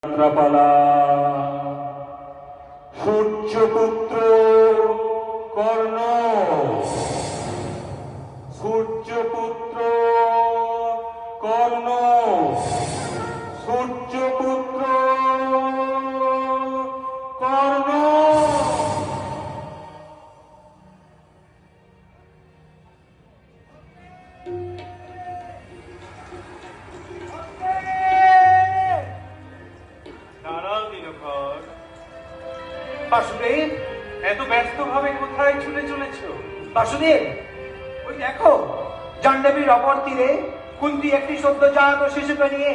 যাত্রাপালা সূর্যপুত্র কর্ণ, সূর্যপুত্র কর্ণ, সূর্যপুত্র কর্ণ। বাসুদেব, এত ব্যস্ত ভাবে কোথায় ছুটে চলেছ? বাসুদেব, ওই দেখো, জাহ্নবীর অপর তীরে কুন্তী একটি সদ্যজাত শিশুকে নিয়ে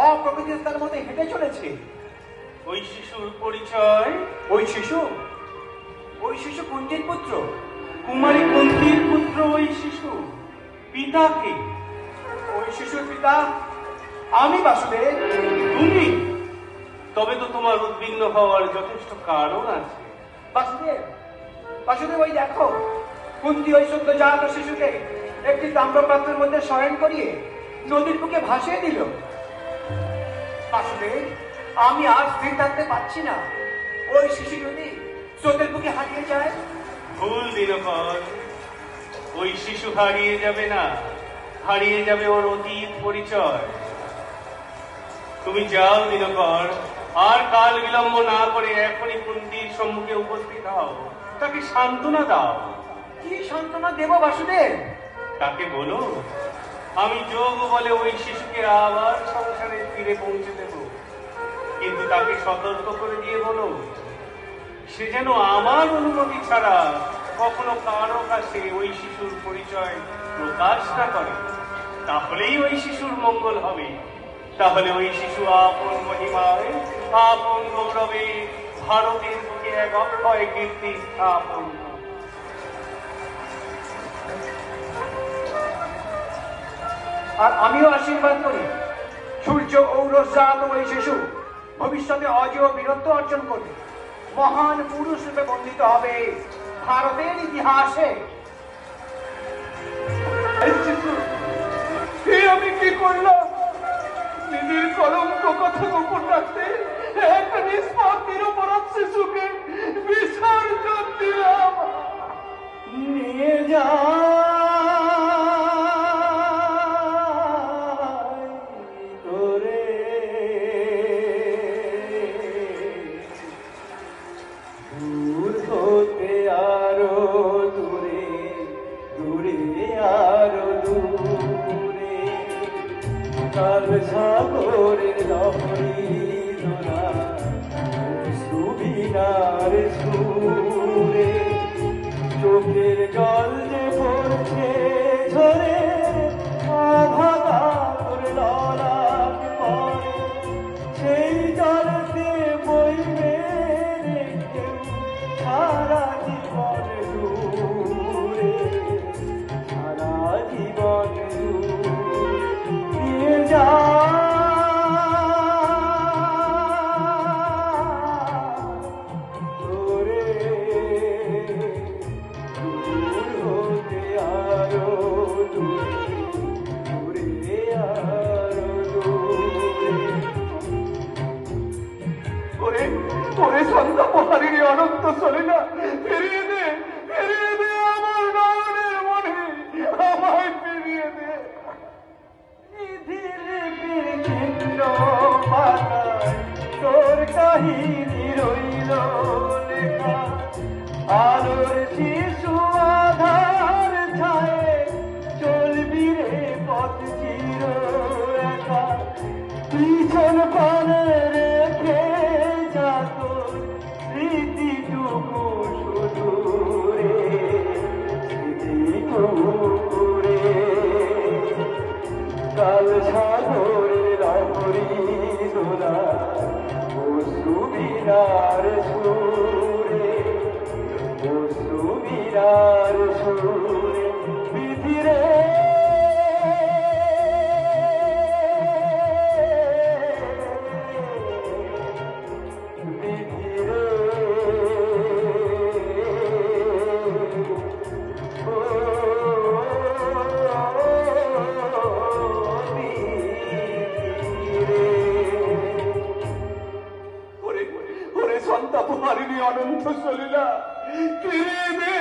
অপ্রকৃতিস্থার মধ্যে হেঁটে চলেছে। ওই শিশুর পরিচয়? ওই শিশু কুন্তীর পুত্র, কুমারী কুন্তীর পুত্র। ওই শিশু পিতা কে? ওই শিশুর পিতা আমি বাসুদেব। তুমি? তবে তো তোমার উদ্বিগ্ন হওয়ার যথেষ্ট কারণ আছে। বাসুদেব, ওই দেখো, কুন্তী ওই সদ্যজাত শিশুকে একটি তাম্রপাত্রের মধ্যে শয়ন করিয়ে নদীর বুকে ভাসিয়ে দিল। বাসুদেব, আমি আর স্থির থাকতে পারছি না। ওই শিশু যদি স্রোতের বুকে হারিয়ে যায়। ভুল দিনকর, ওই শিশু হারিয়ে যাবে না, হারিয়ে যাবে ওর অতীত পরিচয়। তুমি যাও দিনকর, আর কাল বিলম্ব না করে এখনই কুন্তীর সম্মুখে উপস্থিত হও। তাকে সান্ত্বনা দাও। কি সান্ত্বনা দেব বাসুদেব? তাকে বলো আমি যোগ বলে ওই শিশুকে আবার সংসারে ফিরে পৌঁছে দেব, কিন্তু তাকে সতর্ক করে দিয়ে বলো সে যেন আমার অনুমতি ছাড়া কখনো কারো কাছে ওই শিশুর পরিচয় প্রকাশ না করে। তাহলেই ওই শিশুর মঙ্গল হবে। তাহলে ওই শিশু আপন মহিমায়, আপন গৌরবে ভারতের বুকে এক অক্ষয় কীর্তি স্থাপন। আর আমিও আশীর্বাদ করি, সূর্য ঔরজাত ওই শিশু ভবিষ্যতে অজেয় বীরত্ব অর্জন করবে, মহান পুরুষ রূপে বর্ণিত হবে ভারতের ইতিহাসে। আমি কি করলাম? নিজের কলঙ্ক কথা গোপন রাখতে এক নিষ্পাপ নিরপরাধ শিশুকে বিসর্জন দিলাম। নিয়ে যা সাগরের লহরী ধরা সুবিনার সুরে, চোখের জল যে পড়ছে ঝরে, আঘাত ললাট পড়ে, সেই জলতে বইবে কেউ সারা জীবন দূরে, সারা জীবন দিয়ে যা। অনন্ত চলে না, ফিরিয়ে দে, ফিরিয়ে দে আমার নয়নের মনে, আমায় ফিরিয়ে দে। তোর কাহিনী রইল লেখা, আলোর শিশু আধার ছায়ে চলবি রে পথ চির একা, পিছন পানে রেখে যা তোর স্মৃতিটুকু শুধু রে, স্মৃতিটুকু রে। কাল সাগরের লহরী দোলা ও সুবিনার সুরে, ও সুবিনার সুরে বিধিরে। সন্তাপ হারিনি অনন্ত সলীলা, ফিরিয়ে দে,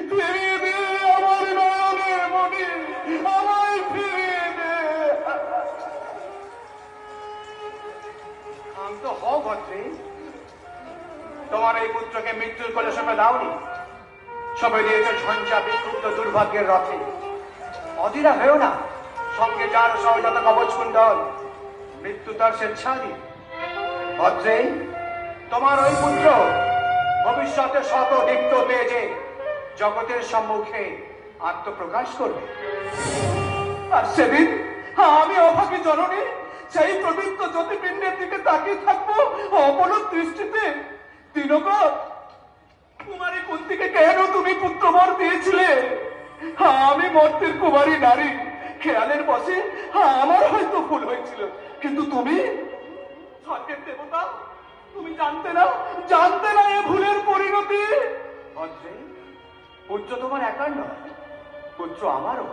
ফিরিয়ে দে আমার নয়নের মণি, আমায় ফিরিয়ে দে। শান্ত হও ভদ্রে, তোমার এই পুত্রকে মৃত্যুর কোলে সঁপে দাওনি, সবে দিয়েছে ঝঞ্ঝা বিক্ষুব্ধ দুর্ভাগ্যের রথে। অধীরা হয়েও না, সঙ্গে যার সহজাত কবচ কুণ্ডল, মৃত্যু তার স্বেচ্ছাধীন। ভদ্রে, তোমার ওই পুত্র ভবিষ্যতে শত দীপ্ত তেজে জগতের সম্মুখে আত্মপ্রকাশ করবে। আর সেদিন আমি অভাগী জননী সেই প্রদীপ্ত জ্যোতিপিণ্ডের দিকে তাকিয়ে থাকবো অপলক দৃষ্টিতে। দিনকর, কুমারী কুন্তিকে কেন তুমি পুত্রবর দিয়েছিলে? আমি মর্তের কুমারী নারী, খেয়ালের বসে আমার হয়তো ভুল হয়েছিল, কিন্তু তুমি স্বর্গের দেবতা, তুমি জানতে না এ ভুলের পরিণতি। ভদ্রে, পুত্র তোমার একার নয়, পুত্র আমারও।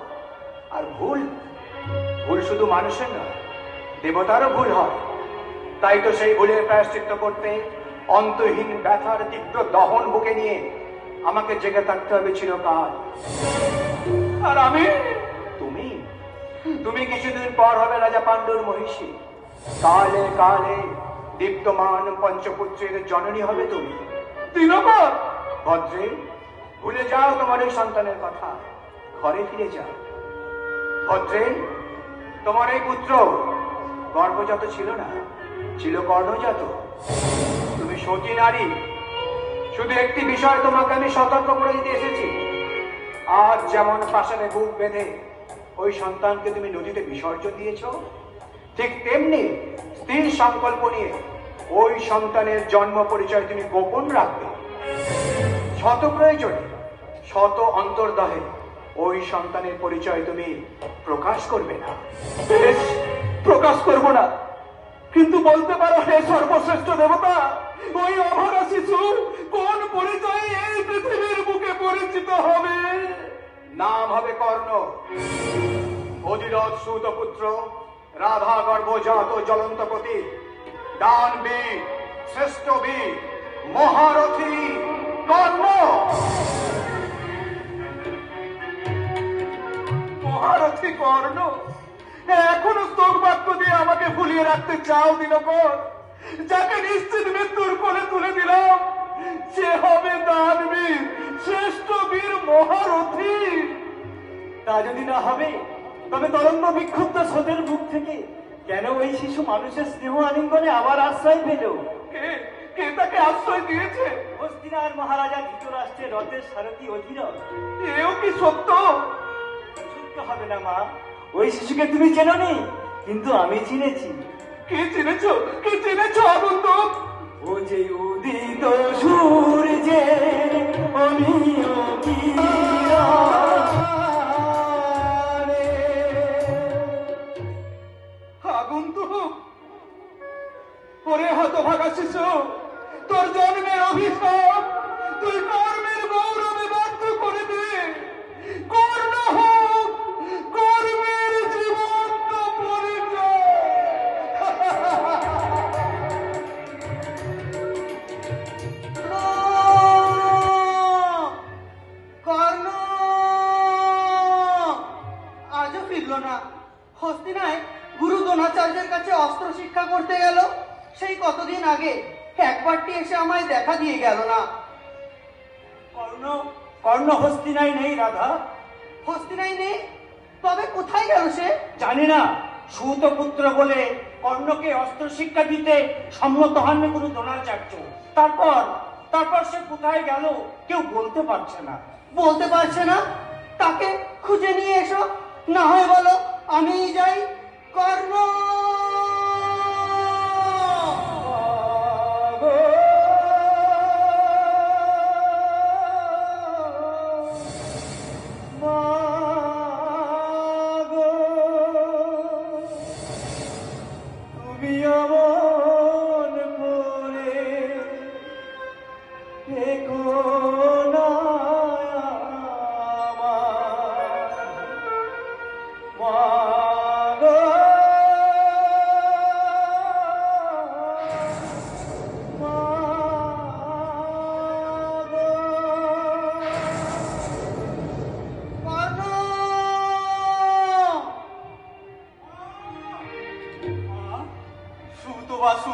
আর ভুল শুধু মানুষের নয়, দেবতারও ভুল হয়। তাই তো সেই ভুলের প্রায়শ্চিত্ত করতে অন্তহীন ব্যথার তীব্র দহন বুকে নিয়ে আমাকে জেগে থাকতে হবে চিরকাল। আর আমি? তুমি কিছুদিন পর হবে রাজা পাণ্ডুর মহিষী। কালে কালে দীপ্তমান পঞ্চপুত্রের জননী হবে তুমি। দিনকর, ভদ্রে, ভুলে যাও তোমার এই সন্তানের কথা, ঘরে ফিরে যাও। ভদ্রে, তোমার এই পুত্র গর্ভজাত ছিল না, ছিল কর্ণজাত। তুমি সতী নারী। শুধু একটি বিষয় তোমাকে আমি সতর্ক করে দিতে এসেছি। আজ যেমন পাষাণে বুক বেঁধে ওই সন্তানকে তুমি নদীতে বিসর্জন দিয়েছ, ঠিক তেমনি স্থির সংকল্প নিয়ে ওই সন্তানের জন্ম পরিচয় তুমি গোপন রাখবে। শত প্রয়োজনে, শত অন্তর্দহে ওই সন্তানের পরিচয় তুমি প্রকাশ করবে না। বেশ, প্রকাশ করব না, কিন্তু বলতে পারো হে সর্বশ্রেষ্ঠ দেবতা, ওই অভাগা শিশু কোন পরিচয়ে এই পৃথিবীর বুকে পরিচিত হবে? নাম হবে কর্ণ, অধিরথ সুত পুত্র, রাধা গর্ভজাত জ্বলন্ত প্রতীক, দান বীর, শ্রেষ্ঠ বীর, মহারথী কর্ণ। মহারথী কর্ণ? এখনো স্তব বাক্য দিয়ে আমাকে ভুলিয়ে রাখতে চাও দিনকর? যাকে নিশ্চিত মৃত্যুর কোলে তুলে দিলাম, সে হবে দানবীর, শ্রেষ্ঠ বীর, মহারথী। তা যদি না হবে, তবে তরঙ্গ বিক্ষুব্ধ স্রোতের বুক থেকে কেন ওই শিশু মানুষের স্নেহ আলিঙ্গনে আবার আশ্রয় পেল? কে তাকে আশ্রয় দিয়েছে? হস্তিনার মহারাজা ধৃতরাষ্ট্রের রথের সারথি অধীরথ। এও কি সত্য? সত্য হবে না মা, ওই শিশুকে তুমি চেনোনি, কিন্তু আমি চিনেছি। কে চিনেছো? কে চিনেছো আনন্দ? ও যে উদিত সূর্যে অমিয় কিরণে। আগন্তুক, ওরে হতভাগা শিশু, তোর জন্মের অভিশাপ তুই কর্মের গৌরবে ব্যর্থ করে দে। কর্ণ হোক কর্মের জীবন্ত পরিচয়। কর্ণ আজও ফিরল না। হস্তিনায় গুরু দ্রোণাচার্যের কাছে অস্ত্র শিক্ষা করতে গেল, সেই কতদিন আগে। একবারটি এসে আমায় দেখা দিয়ে গেল না। কর্ণ হস্তিনায় নেই রাধা। হস্তিনায় নেই? তবে কোথায় গেল সে? জানি না। সুত পুত্র বলে কর্ণকে অস্ত্র শিক্ষা দিতে সম্মত হননি গুরু দ্রোণাচার্য। তারপর সে কোথায় গেল কেউ বলতে পারছে না। বলতে পারছে না? তাকে খুঁজে নিয়ে এসো, না হয় বলো আমিই যাই। কর্ণ!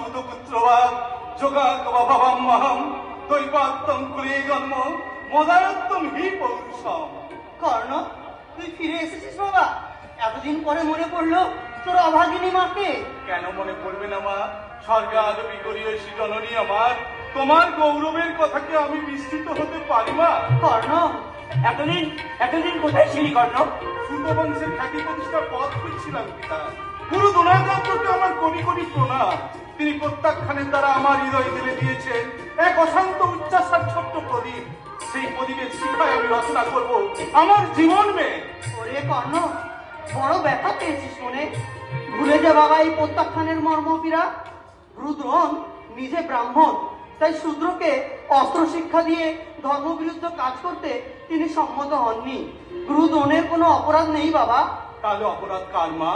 সুতপুত্রবাদ যোগাক বাবাম্মাহম দৈবাত্তম কুলে জন্ম মদায়ত্তম হি পৌরুষম। কর্ণ, তুই ফিরে এসেছিস বাবা? এতদিন পরে মনে পড়লো তোর অভাগিনী মাকে। কেন মনে পড়বে না মা? স্বর্গে আদবি করিয়েছি জননী আমার, তোমার গৌরবের কথাকে আমি বিস্তৃত হতে পারি মা? কর্ণ, এতদিন কোথায় ছিলি কর্ণ? সুত বংশের খ্যাতি প্রতিষ্ঠার পথ খুঁজছিলাম পিতা। গুরু দ্রোণাচার্যকে আমার কোটি কোটি প্রণাম। তিনি প্রত্যাখ্যানের দ্বারা আমার হৃদয় দিলে দিয়েছেন এক অশান্ত উচ্চাসার ছোট্ট প্রদীপ। সেই প্রদীপের শিখায় আমি রচনা করব আমার জীবন মেয়ে। ওরে কর্ণ, বড় ব্যথা পেয়েছিস মনে। ভুলে যা বাবা এই প্রত্যাখ্যানের মর্ম পীড়া। রুদ্রন নিজে ব্রাহ্মণ, তাই শূদ্রকে অস্ত্র শিক্ষা দিয়ে ধর্মবিরুদ্ধ কাজ করতে তিনি সম্মত হননি। গুরুদ্রোণের কোনো অপরাধ নেই বাবা। তাহলে অপরাধ কার মা?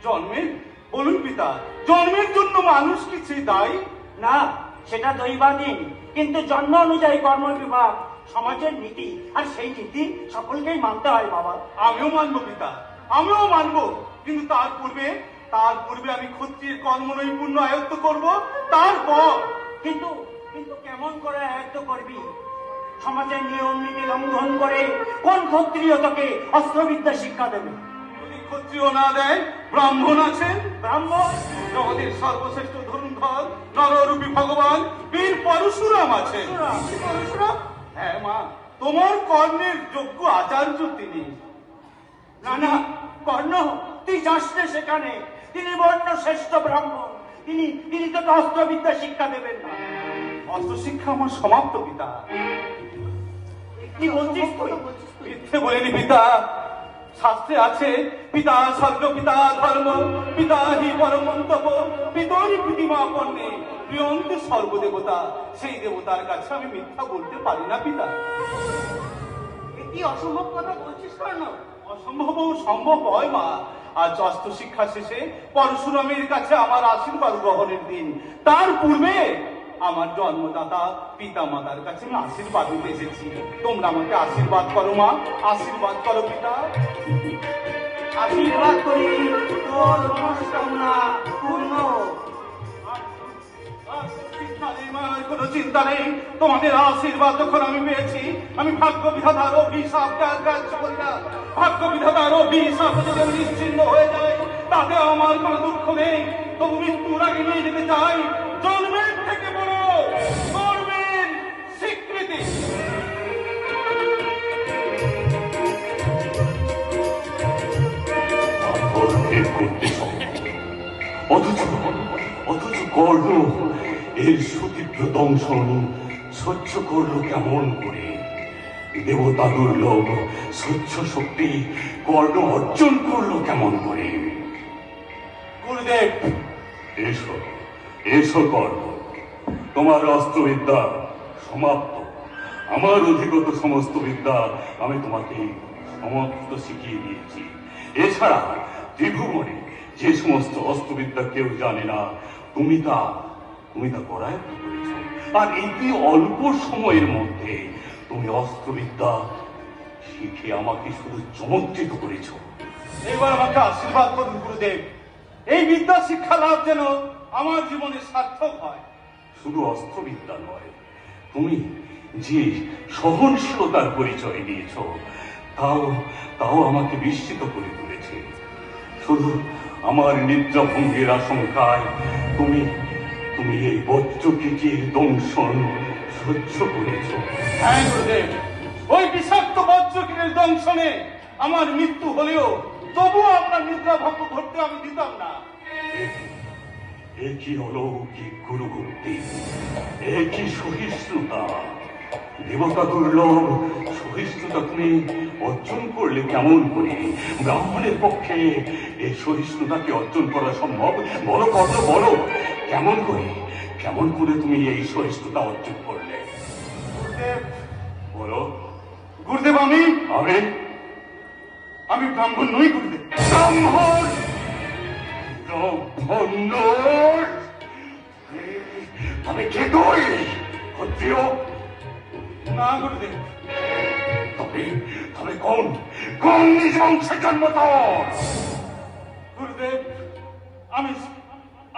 জন্মের? বলুন পিতা, জন্মের জন্য মানুষ কি সে দায়ী? না, সেটা দৈবাধীন, কিন্তু জন্ম অনুযায়ী কর্ম বিভাগ সমাজের নীতি, আর সেই নীতি সকলকেই মানতে হয় বাবা। আমিও মানবো পিতা, আমিও মানবো, কিন্তু তার পূর্বে আমি ক্ষত্রিয়ের কর্ম নৈপুণ্য আয়ত্ত করব। তারপর কিন্তু কিন্তু কেমন করে আয়ত্ত করবি? সমাজের নিয়ম নীতি লঙ্ঘন করে কোন ক্ষত্রিয় তোকে অস্ত্রবিদ্যা শিক্ষা দেবে? যদি ক্ষত্রিয় না দেয়, ব্রাহ্মণ আছেন। ব্রাহ্মণ? জগতের সর্বশ্রেষ্ঠ ধনুর্ধর নররূপী ভগবান বীর পরশুরাম আছেন। পরশুরাম? হ্যাঁ মা, তোমার কর্মের যোগ্য আচার্য তিনি। না কর্ণ, তুই যাস না সেখানে। তিনি বর্ণ শ্রেষ্ঠ ব্রাহ্মণ, তিনি তোকে অস্ত্রবিদ্যা শিক্ষা দেবেন না। অস্ত্র শিক্ষা আমার সমাপ্ত পিতা। কি বলছিস তুই? মিথ্যে বলিনি পিতা। শাস্ত্রে আছে পিতা স্বর্গ পিতা ধর্ম পিতা হি পরমন্তব পিতরি প্রতিমা পণ্যে প্রিয়ন্তে সর্বদেবতা। সেই দেবতার কাছে আমি মিথ্যা বলতে পারি না পিতা। কি অসম্ভব কথা বলছিস কর্ণ? অসম্ভব সম্ভব হয় মা। আজ অস্ত্র শিক্ষা শেষে পরশুরামের কাছে আমার আশীর্বাদ গ্রহণের দিন। তার পূর্বে আমার জন্মদাতা পিতা মাতার কাছে আমি আশীর্বাদ নিতে এসেছি। তোমরা আমাকে আশীর্বাদ করো মা, আশীর্বাদ করো পিতা। আশীর্বাদ করি তোর মনস্কামনা পূর্ণ হোক। কোনো চিন্তা নেই, তোমাদের আশীর্বাদ যখন আমি পেয়েছি, আমি ভাগ্য বিধাতার অভিশাপকে আর গ্রাহ্য করি না। ভাগ্য বিধাতার অভিশাপ যদি আমি নিশ্চিন্ন হয়ে যায়, তাতে আমার কোনো দুঃখ নেই। তবু মৃত্যুর আগে নিয়ে যেতে চাই জন্মের থেকে বড় গর্বের স্বীকৃতি। অথচ কর্ণ এর সুতীব্র দংশন সহ্য করলো কেমন করে? দেবতা দুর্লভ সহ্য শক্তি কর্ণ অর্জন করলো কেমন করে? গুরুদেব, এসো এসো কর্ণ, তোমার অস্ত্রবিদ্যা সমাপ্ত। আমার অধিগত সমস্ত বিদ্যা আমি তোমাকে সমস্ত শিখিয়ে দিয়েছি। এছাড়া ত্রিভুবনে যে সমস্ত অস্ত্রবিদ্যা কেউ জানে না, তুমি তা করায়ত্ত করেছ। আর এই অল্প সময়ের মধ্যে তুমি অস্ত্রবিদ্যা শিখে আমাকে শুধু চমৎকৃত করেছ। এবার আমাকে আশীর্বাদ করুন গুরুদেব। এই বিদ্যা শিক্ষা লাভ যেন আমার জীবনে সার্থক হয়। শুধু অস্ত্রবিদ্যা নয়, তুমি যে সহনশীলতার পরিচয় দিয়েছ, তাও আমাকে বিস্মিত করে তুলেছে। শুধু আমার নিদ্রাভঙ্গের আশঙ্কায় তুমি এই বজ্রকীটির দংশন সহ্য করেছ। হ্যাঁ গুরুদেব, ওই বিষাক্ত বজ্রকীটের দংশনে আমার মৃত্যু হলেও তবুও আপনার নিদ্রা ভঙ্গ ঘটতে আমি দিতাম না। একই অলৌকিক গুরুভক্তি, একই সহিষ্ণুতা, দেবতা দুর্লভ সহিষ্ণুতা তুমি অর্জন করলে কেমন করে? ব্রাহ্মণের পক্ষে এই সহিষ্ণুতাকে অর্জন করা সম্ভব? বলো কর্ণ, বলো কেমন করে তুমি এই সহিষ্ণুতা অর্জন করলে? গুরুদেব, বলো। গুরুদেব, আমি ব্রাহ্মণ নই গুরুদেব। ব্রাহ্মণ নয়? তবে কে তুই? ক্ষত্রিয়? না গুরুদেব। তবে কোন নিজ বংশে জন্ম তোর? গুরুদেব,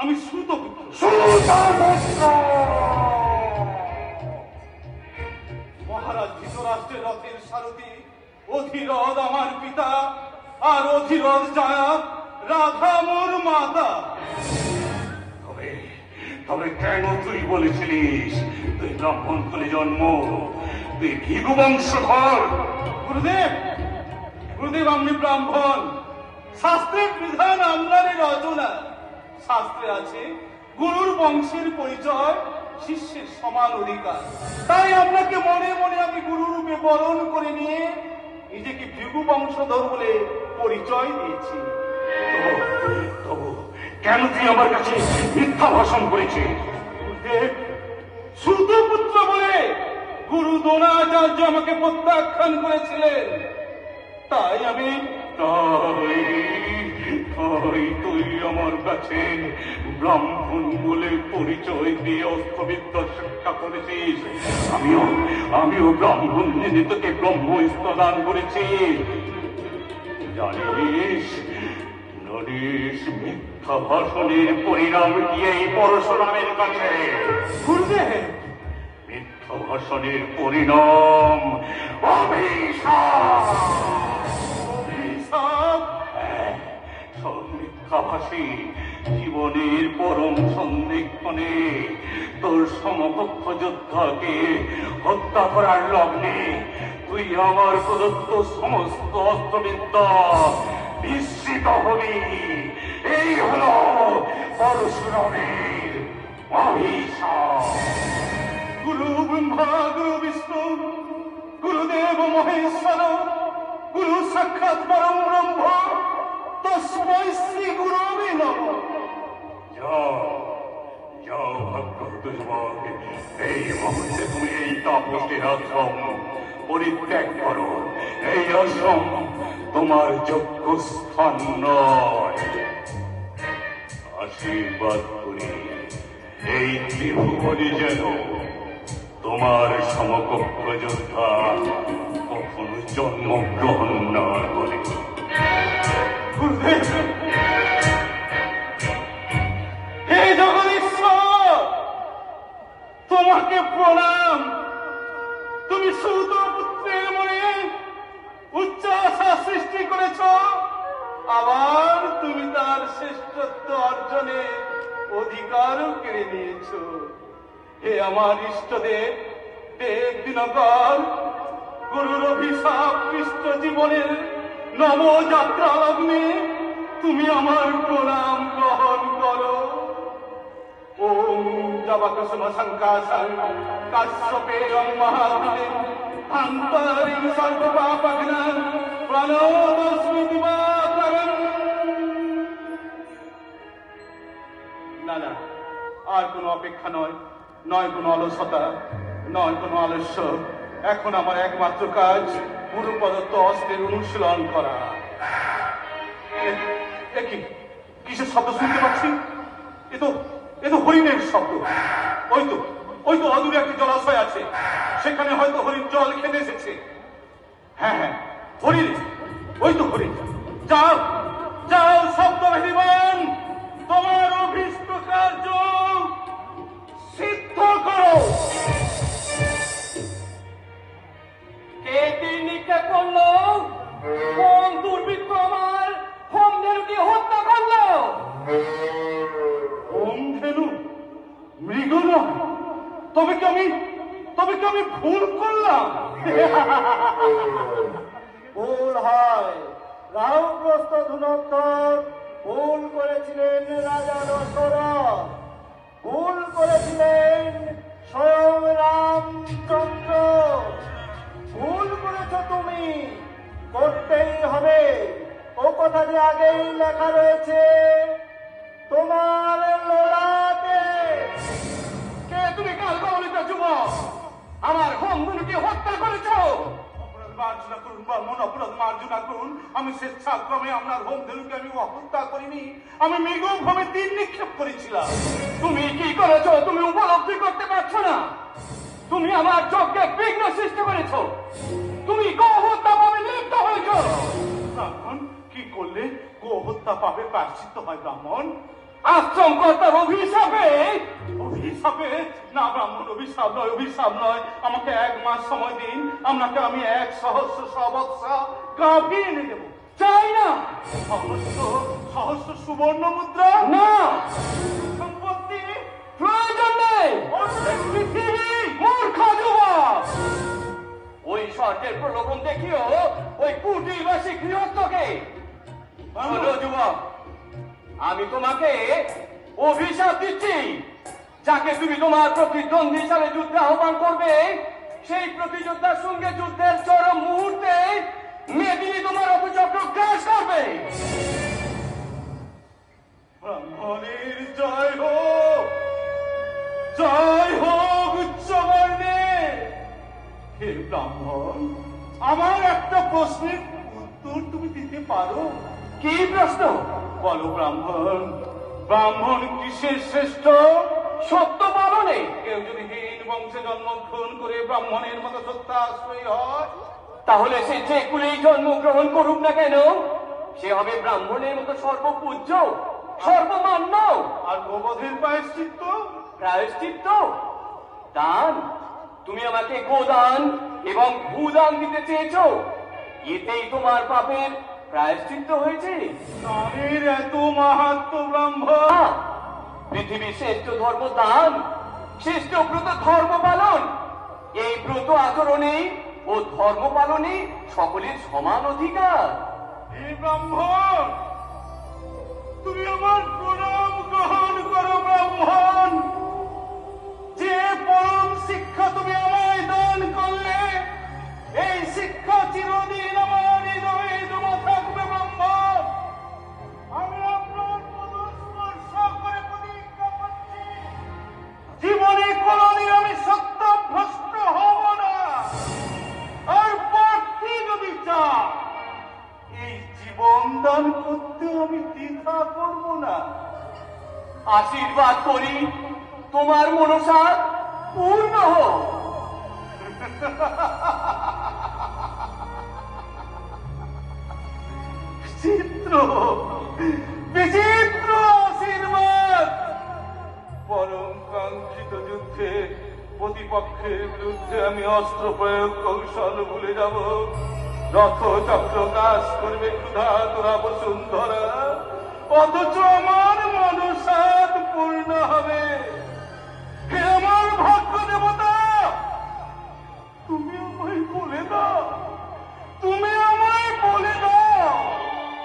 আমি সুতপুত্র। সুতপুত্র। মহারাজ ধৃতরাষ্ট্রের রথের সারথি অধীরথ আমার পিতা, আর অধীরথ জায়া রাধা মোর মাতা। তবে তবে কেন তুই বলেছিলিস তুই ব্রাহ্মণ কুলে জন্ম, তুই ভিগু বংশধর? গুরুদেব, গুরুদেব আপনি ব্রাহ্মণ, শাস্ত্রের বিধান আমরারই রচনা। শাস্ত্রে আছে গুরুর বংশের পরিচয় শিষ্যের সমান অধিকার। তাই আপনাকে মনে মনে আমি গুরু রূপে বরণ করে নিয়ে নিজেকে ভৃগু বংশধর বলে পরিচয় দিয়েছি। তবু কেন তুই আমার কাছে মিথ্যা ভাষণ করেছিস? গুরুদেব, সুতপুত্র বলে গুরু দ্রোণাচার্য আমাকে প্রত্যাখ্যান করেছিলেন, তাই আমি তাই তুই আমার কাছে ব্রাহ্মণ বলে পরিচয় দিয়ে অস্ত্রবিদ্যা শিক্ষা করেছিস। আমিও ব্রাহ্মণ জেনে তোকে ব্রহ্মস্ত্র দান করেছি। জানিস মিথ্যা ভাষণের পরিণাম দিয়েই পরশুরামের কাছে। গুরুদেব, মিথ্যা ভাষণের পরিণাম অভিশাপ। সব মিথ্যাভাষী জীবনের পরম সন্ধিক্ষণে তোর সমকক্ষ যোদ্ধাকে হত্যা করার লগ্নে তুই আমার প্রদত্ত সমস্ত অস্ত্রবিদ্যা বিস্মৃত হবি। এই হলো পরশুরামের অভিশাপ। গুরু ব্রহ্মা, গুরু বিষ্ণু, গুরুদেব মহেশ্বর, গুরু সাক্ষাৎ পরম ব্রহ্ম, তস্মৈ শ্রী গুরবে নমঃ। যাও ভাগ্যহত যুবক, এই মুহূর্তে তুমি এই তাপসের আশ্রম পরিত্যাগ করো। এই আশ্রম তোমার যোগ্য স্থান নয়। আশীর্বাদ করি এই ত্রিভুবনে যেন তোমার সমকক্ষ যোদ্ধা কখনো জন্মগ্রহণ না করে। গুরুদেব, হে জগদীশ্বর, তোমাকে প্রণাম। তুমি সুতপুত্রের মনে উচ্চ আশা সৃষ্টি করেছ, আবার তুমি তার শ্রেষ্ঠত্ব অর্জনে অধিকারও কেড়ে নিয়েছ। হে আমার ইষ্টদেব, দেব দিনকর, গুরুর অভিশাপ কৃষ্ণ জীবনের নবযাত্রা লগ্নে তুমি আমার প্রণাম গ্রহণ করো। ওম জবাকুসুম সংকাশং কাশ্যপেয়ং মহাবীরেন অন্তরিং সর্বপাপঘ্নঃ প্রণতস্মি দিবাকরং। না না, আর কোনো অপেক্ষা নয়, নয় কোনো অলসতা, নয় কোনো আলস্য। এখন আমার একমাত্র কাজ গুরু প্রদত্ত অস্ত্রের অনুশীলন করা। কিসের শব্দ শুনতে পাচ্ছি? এ তো হরিণের শব্দ। ওই তো অদূরে একটি জলাশয় আছে, সেখানে হয়তো হরিণ জল খেতে এসেছে। হ্যাঁ হ্যাঁ, হরিণ, ওই তো হরিণ। যাও যাও শব্দ ভেদিবান, তোমার অভীষ্ট কার্য সিদ্ধ করো। কে তীর নিক্ষেপ করলো? কোন দুর্বৃত্ত আমার হোমধেনুকে হত্যা করলো? হোমধেনু মৃগ নয়, তবে কি আমি ভুল করলাম? ভুল হয়, রাহুগ্রস্ত ধুনোত্তর ভুল করেছিলেন রাজা দশরথ, ভুল করেছিলেন স্বয়ং রামচন্দ্র, ভুল করেছ তুমি, করতেই হবে। ও কথা যে আগেই লেখা রয়েছে তোমার লড়াতে। কে তুমি কাল কবলিত যুবক? আমার হোমধেনুকে হত্যা করেছ। অপরাধ মার্জনা করুন ব্রাহ্মণ, অপরাধ মার্জনা করুন। আমি স্বেচ্ছাক্রমে আপনার হোমধেনুকে আমি হত্যা করিনি, আমি মৃগভূমে তীর নিক্ষেপ করেছিলাম। তুমি কি করেছ তুমি উপলব্ধি করতে পারছো না? তুমি আমার যজ্ঞে বিঘ্ন সৃষ্টি করেছ, তুমি গো হত্যা পাবে লিপ্ত হয়েছ। ব্রাহ্মণ, কি করলে গো হত্যা পাবে প্রায়শ্চিত্ত হয় ব্রাহ্মণ? আশ্রম কর্তার অভিশাপে? অভিশাপে? না ব্রাহ্মণ, অভিশাপ নয়, অভিশাপ নয়। আমাকে 1 মাস সময় দিন, আপনাকে আমি 1 সহস্র সবৎসা গাভী এনে দেবো। চাই না সহস্র সুবর্ণ মুদ্রা, না সম্পত্তি, প্রয়োজন নেই। পৃথিবী মূর্খ যুবক, ওই স্বর্গের প্রলোভন দেখিও ওই কুটিরবাসী গৃহস্থকে। বলো যুবক, আমি তোমাকে অভিশাপ দিচ্ছি, যাকে তুমি তোমার প্রতিদ্বন্দ্বী হিসাবে যুদ্ধে আহ্বান করবে, সেই প্রতিযোদ্ধার সঙ্গে যুদ্ধের চরম মুহূর্তে মেদিনী তোমার অপচক্র গ্রাস করবে। ব্রাহ্মণের জয় হোক, জয় হোক উচ্চবর্ণে। হে ব্রাহ্মণ, আমার একটা প্রশ্নের উত্তর তুমি দিতে পারো? কি প্রশ্ন? বলো ব্রাহ্মণ, ব্রাহ্মণ কিসের শ্রেষ্ঠ? সত্য পালনে। কেউ যদি হীন বংশে জন্মগ্রহণ করে ব্রাহ্মণের মতো সত্যাশ্রয়ী হয়, তাহলে সে যে কুলেই জন্মগ্রহণ করুক না কেন, সে হবে ব্রাহ্মণের মতো সর্বপূজ্য, সর্বমান্য। আর গোবধের প্রায়শ্চিত্ত? প্রায়শ্চিত্ত? দান? তুমি আমাকে গোদান এবং ভূদান দিতে চেয়েছ, এতেই তোমার পাপের প্রায়শ্চিত্ত হয়েছে। দানের এত মাহাত্ম্য ব্রাহ্মণ? পৃথিবীর শ্রেষ্ঠ ধর্ম দান, শ্রেষ্ঠ ব্রত ধর্ম পালন। এই ব্রত আচরণে ও ধর্ম পালনে সকলের সমান অধিকার। এই ব্রাহ্মণ, তুমি আমার প্রণাম গ্রহণ করো ব্রাহ্মণ। যে পরম শিক্ষা তুমি আমায় দান করলে, এই শিক্ষা চিরদিন আমার হৃদয়ে জমা থাকবে ব্রাহ্মণ। আমি আপনার পদস্পর্শ করে প্রতিজ্ঞা করছি, জীবনে কোনদিন আমি সত্যভ্রষ্ট হব না। আর প্রার্থী যদি চায়, এই জীবন দান করতে আমি দ্বিধা করব না। আশীর্বাদ করি তোমার মনসা পূর্ণ হোক। বিচিত্র বিচিত্র আশীর্বাদ। পরম কাঙ্ক্ষিত যুদ্ধে প্রতিপক্ষের বিরুদ্ধে আমি অস্ত্র প্রয়োগ কৌশল ভুলে যাব। রথ চক্র কাজ করবে ক্ষুধা তোরা বসুন্ধরা, অথচ আমার মনসাদ পূর্ণ হবে। হে আমার ভাগ্য দেবতা, তুমি আমায় বলে দাও, তুমি আমায় বলে দাও,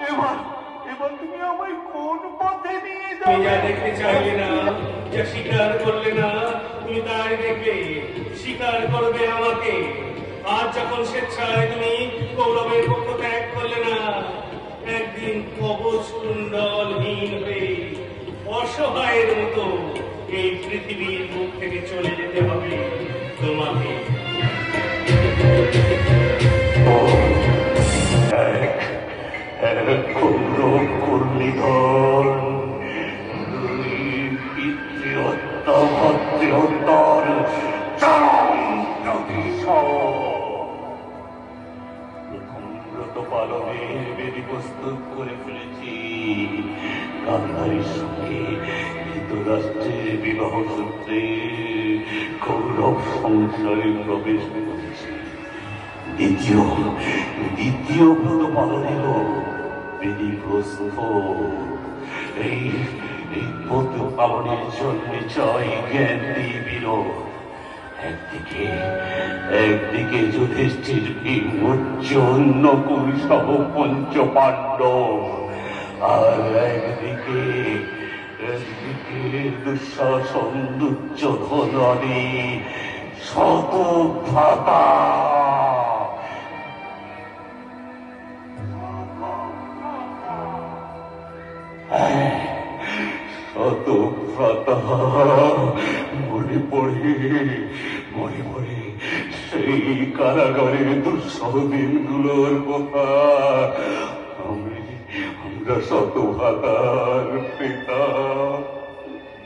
এবার তুমি আমায় কোন পথে নিয়ে তুমি যা যাবে? দেখতে চাইলে না, যা স্বীকার করলে না, তুমি তাই দেখবে। স্বীকার করবে আমাকে। আজ যখন স্বেচ্ছায় তুমি কৌরবের পক্ষ ত্যাগ করলে না, একদিন কবচ কুণ্ডলহীন হয়ে অসহায়ের মতো এই পৃথিবীর মুখ থেকে চলে যেতে হবে তোমাকে। এক কৌরব কর্মীধর, দুই পিতৃহত্যা ভাতৃহত্যার চরম প্রতিশোধ। প্রথম ব্রত পালনে বেদি প্রস্তুত করে ফেলেছি। গান্ধারীর সঙ্গে ধৃতরাষ্ট্রের বিবাহ সূত্রে কৌরব সংসারে প্রবেশ করেছি। দ্বিতীয় ব্রত পালনের বেদি প্রস্তুত। এই ব্রত পালনের জন্য চাই জ্ঞান বিরোধ। একদিকে যুধিষ্ঠির ভীমোজ্জ্বল নকুল সহ পঞ্চ পাণ্ডব, আর একদিকে দুঃশাসন দুর্যোধন আদি শত ভ্রাতা। শত ভ্রাতা মনে পড়ে সেই কারাগারের দুঃসহ দিনগুলোর কথা। আমরা শত ভ্রাতার পিতা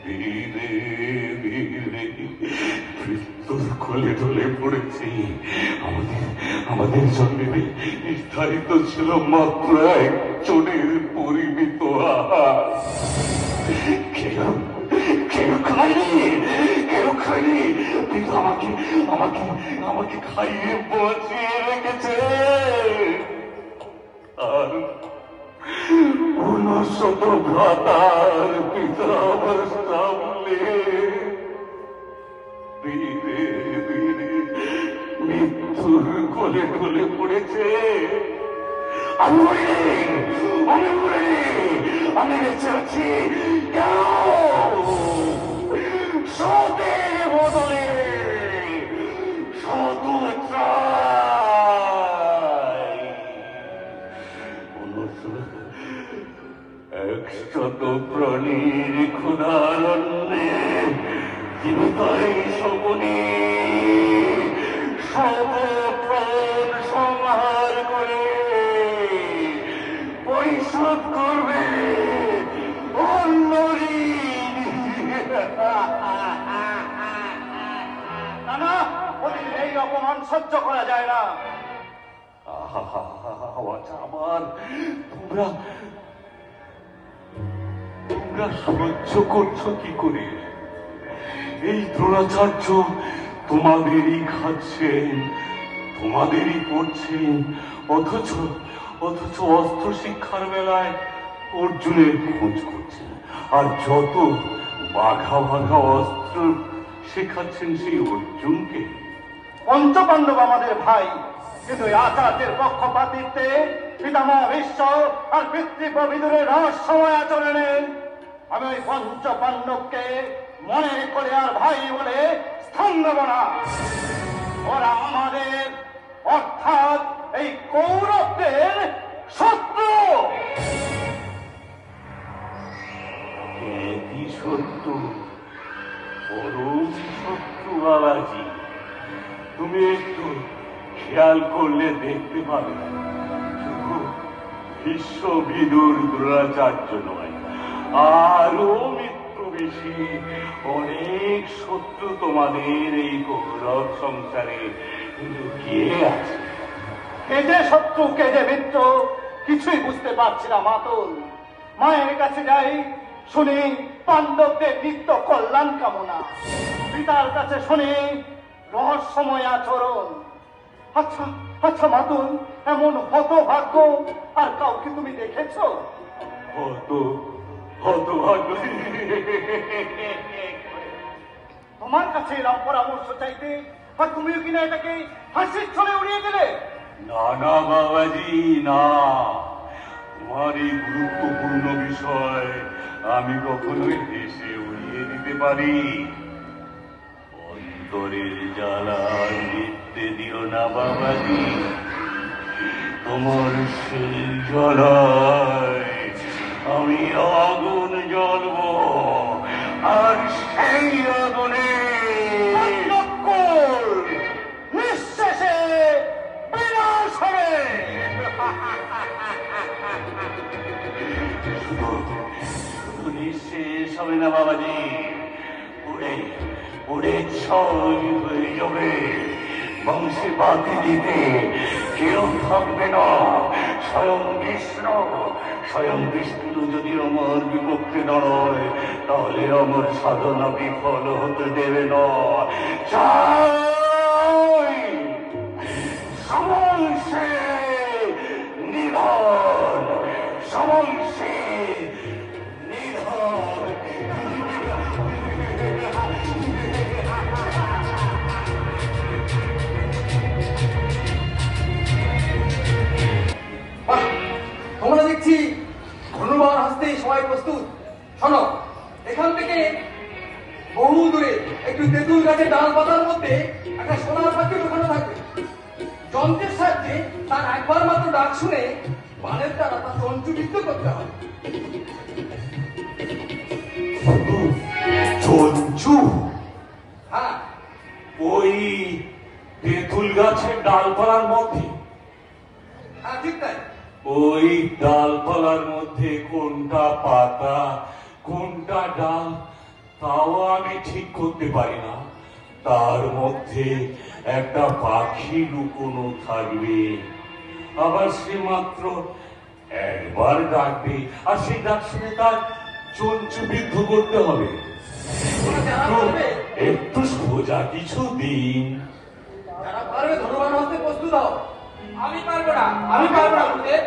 ধীরে ধীরে মৃত্যুর কোলে ঢলে পড়েছি। আমাদের জন্য নির্ধারিত ছিল মাত্র একজনের পরিমিত আহার। কেউ খায়নি, কেউ খায়নি, কিন্তু আমাকে আমাকে আমাকে খাইয়ে বাঁচিয়ে রেখেছে। আর ৫৯ ভ্রাতার পিতা আমার সামনে ধীরে ধীরে মৃত্যুর কোলে কোলে পড়েছে। আমি মরিনি, আমি মরিনি, আমি বেঁচে আছি। সতের বদলে শত চাই। ১০০ প্রাণীর ক্ষুধারণ্যে জীবিতাই শকুনি সর্বপ্রাণ সংহার করে পরিশোধ করবে অন্য ঋণ। না না, প্রতিদিন এই অপমান সহ্য করা যায় না। আমার তোমরা তোমরা সহ্য করছো কি করে? এই দ্রোণাচার্য তোমাদেরই খাচ্ছেন, তোমাদেরই করছেন, অথচ অথচ অস্ত্র শিক্ষার বেলায় অর্জুনের খোঁজ করছেন, আর যত বাঘা বাঘা অস্ত্র শেখাচ্ছেন সেই অর্জুনকে। পঞ্চপাণ্ডব আমাদের ভাই, কিন্তু এই আচার্যের পক্ষপাতিত্বে পিতামহ ভীষ্ম আর পিতৃপ্রবিদুরের রহস্যময় আচরণে আমি ওই পঞ্চপাণ্ডবকে মনে করে আর ভাই বলে স্থান দেব না। ওরা আমাদের অর্থাৎ এই কৌরবদের শত্রু। কি শত্রু? পরম শত্রু বাবাজি। তুমি একটু খেয়াল করলে দেখতে পাবে, শুধু বিশ্ববিদুর দ্রোণাচার্য নয়, আরো মৃত্যু বেশি অনেক শত্রু তোমাদের এই কৌরব সংসারে লুকিয়ে আছে। কে যে শত্রু কে যে মিত্র কিছুই বুঝতে পারছি না মাতুল। মায়ের কাছে যাই, শুনি পাণ্ডবদের নিত্য কল্যাণ কামনা, পিতার কাছে শুনি রহস্যময় আচরণ। আচ্ছা আচ্ছা মাতুল, এমন হতভাগ্য আর কাউকে তুমি দেখেছো? হতভাগ্য। তোমার কাছে এরকম পরামর্শ চাইতে আর তুমিও কিনা এটাকে হাসির ছলে উড়িয়ে দিলে। না না বাবাজি, না, তোমার এই গুরুত্বপূর্ণ বিষয় আমি কখনোই হেসে উড়িয়ে দিতে পারি? অন্তরের জ্বালা নিতে দিও না বাবাজি। তোমার সেই জ্বালায় আমি আগুন জ্বলব, আর সেই আগুনে নিঃশেষে বিনাশ হবে। শুধু নিঃশেষ হবে না বাবাজি, পুড়ে পুড়ে ছয় হয়ে যাবে। বংশে বাতি দিতে কেউ থাকবে না। স্বয়ং বিষ্ণু যদি আমার বিপক্ষে দাঁড়ায়, তাহলে আমার সাধনা বিফল হতে দেবে না। চাই সমংশে নিধন, সমংশে নিধন। তোমরা দেখছি ধন্যবাদ হাসতে সবাই প্রস্তুত। শোনো, এখান থেকে বহু দূরে একটু তেঁতুল গাছের ডাল পাতার মধ্যে একটা সোনার পাখি ঢোকানো থাকবে। যন্ত্রের সাহায্যে তার একবার মাত্র ডাক শুনে বানের দ্বারা তার তঞ্চুবিদ্ধ করতে হবে। চঞ্চু? হ্যাঁ, ওই তেঁতুল গাছের ডালপালার মধ্যে? হ্যাঁ ঠিক তাই। ওই ডালপালার মধ্যে কোনটা পাতা কোনটা ডাল তাও আমি ঠিক করতে পারি না। তার মধ্যে একটা পাখি লুকোনো থাকবে, আবার সে মাত্র একবার ডাকবে, আর সেই ডাক শুনে তার চঞ্চু বিদ্ধ করতে হবে। যারা পারবে একটু সোজা কিছু দিন। যারা পারবে ধনুবান হস্তে প্রস্তুত হও। আমি পারবো না। আমি পারবো না গুরুদেব।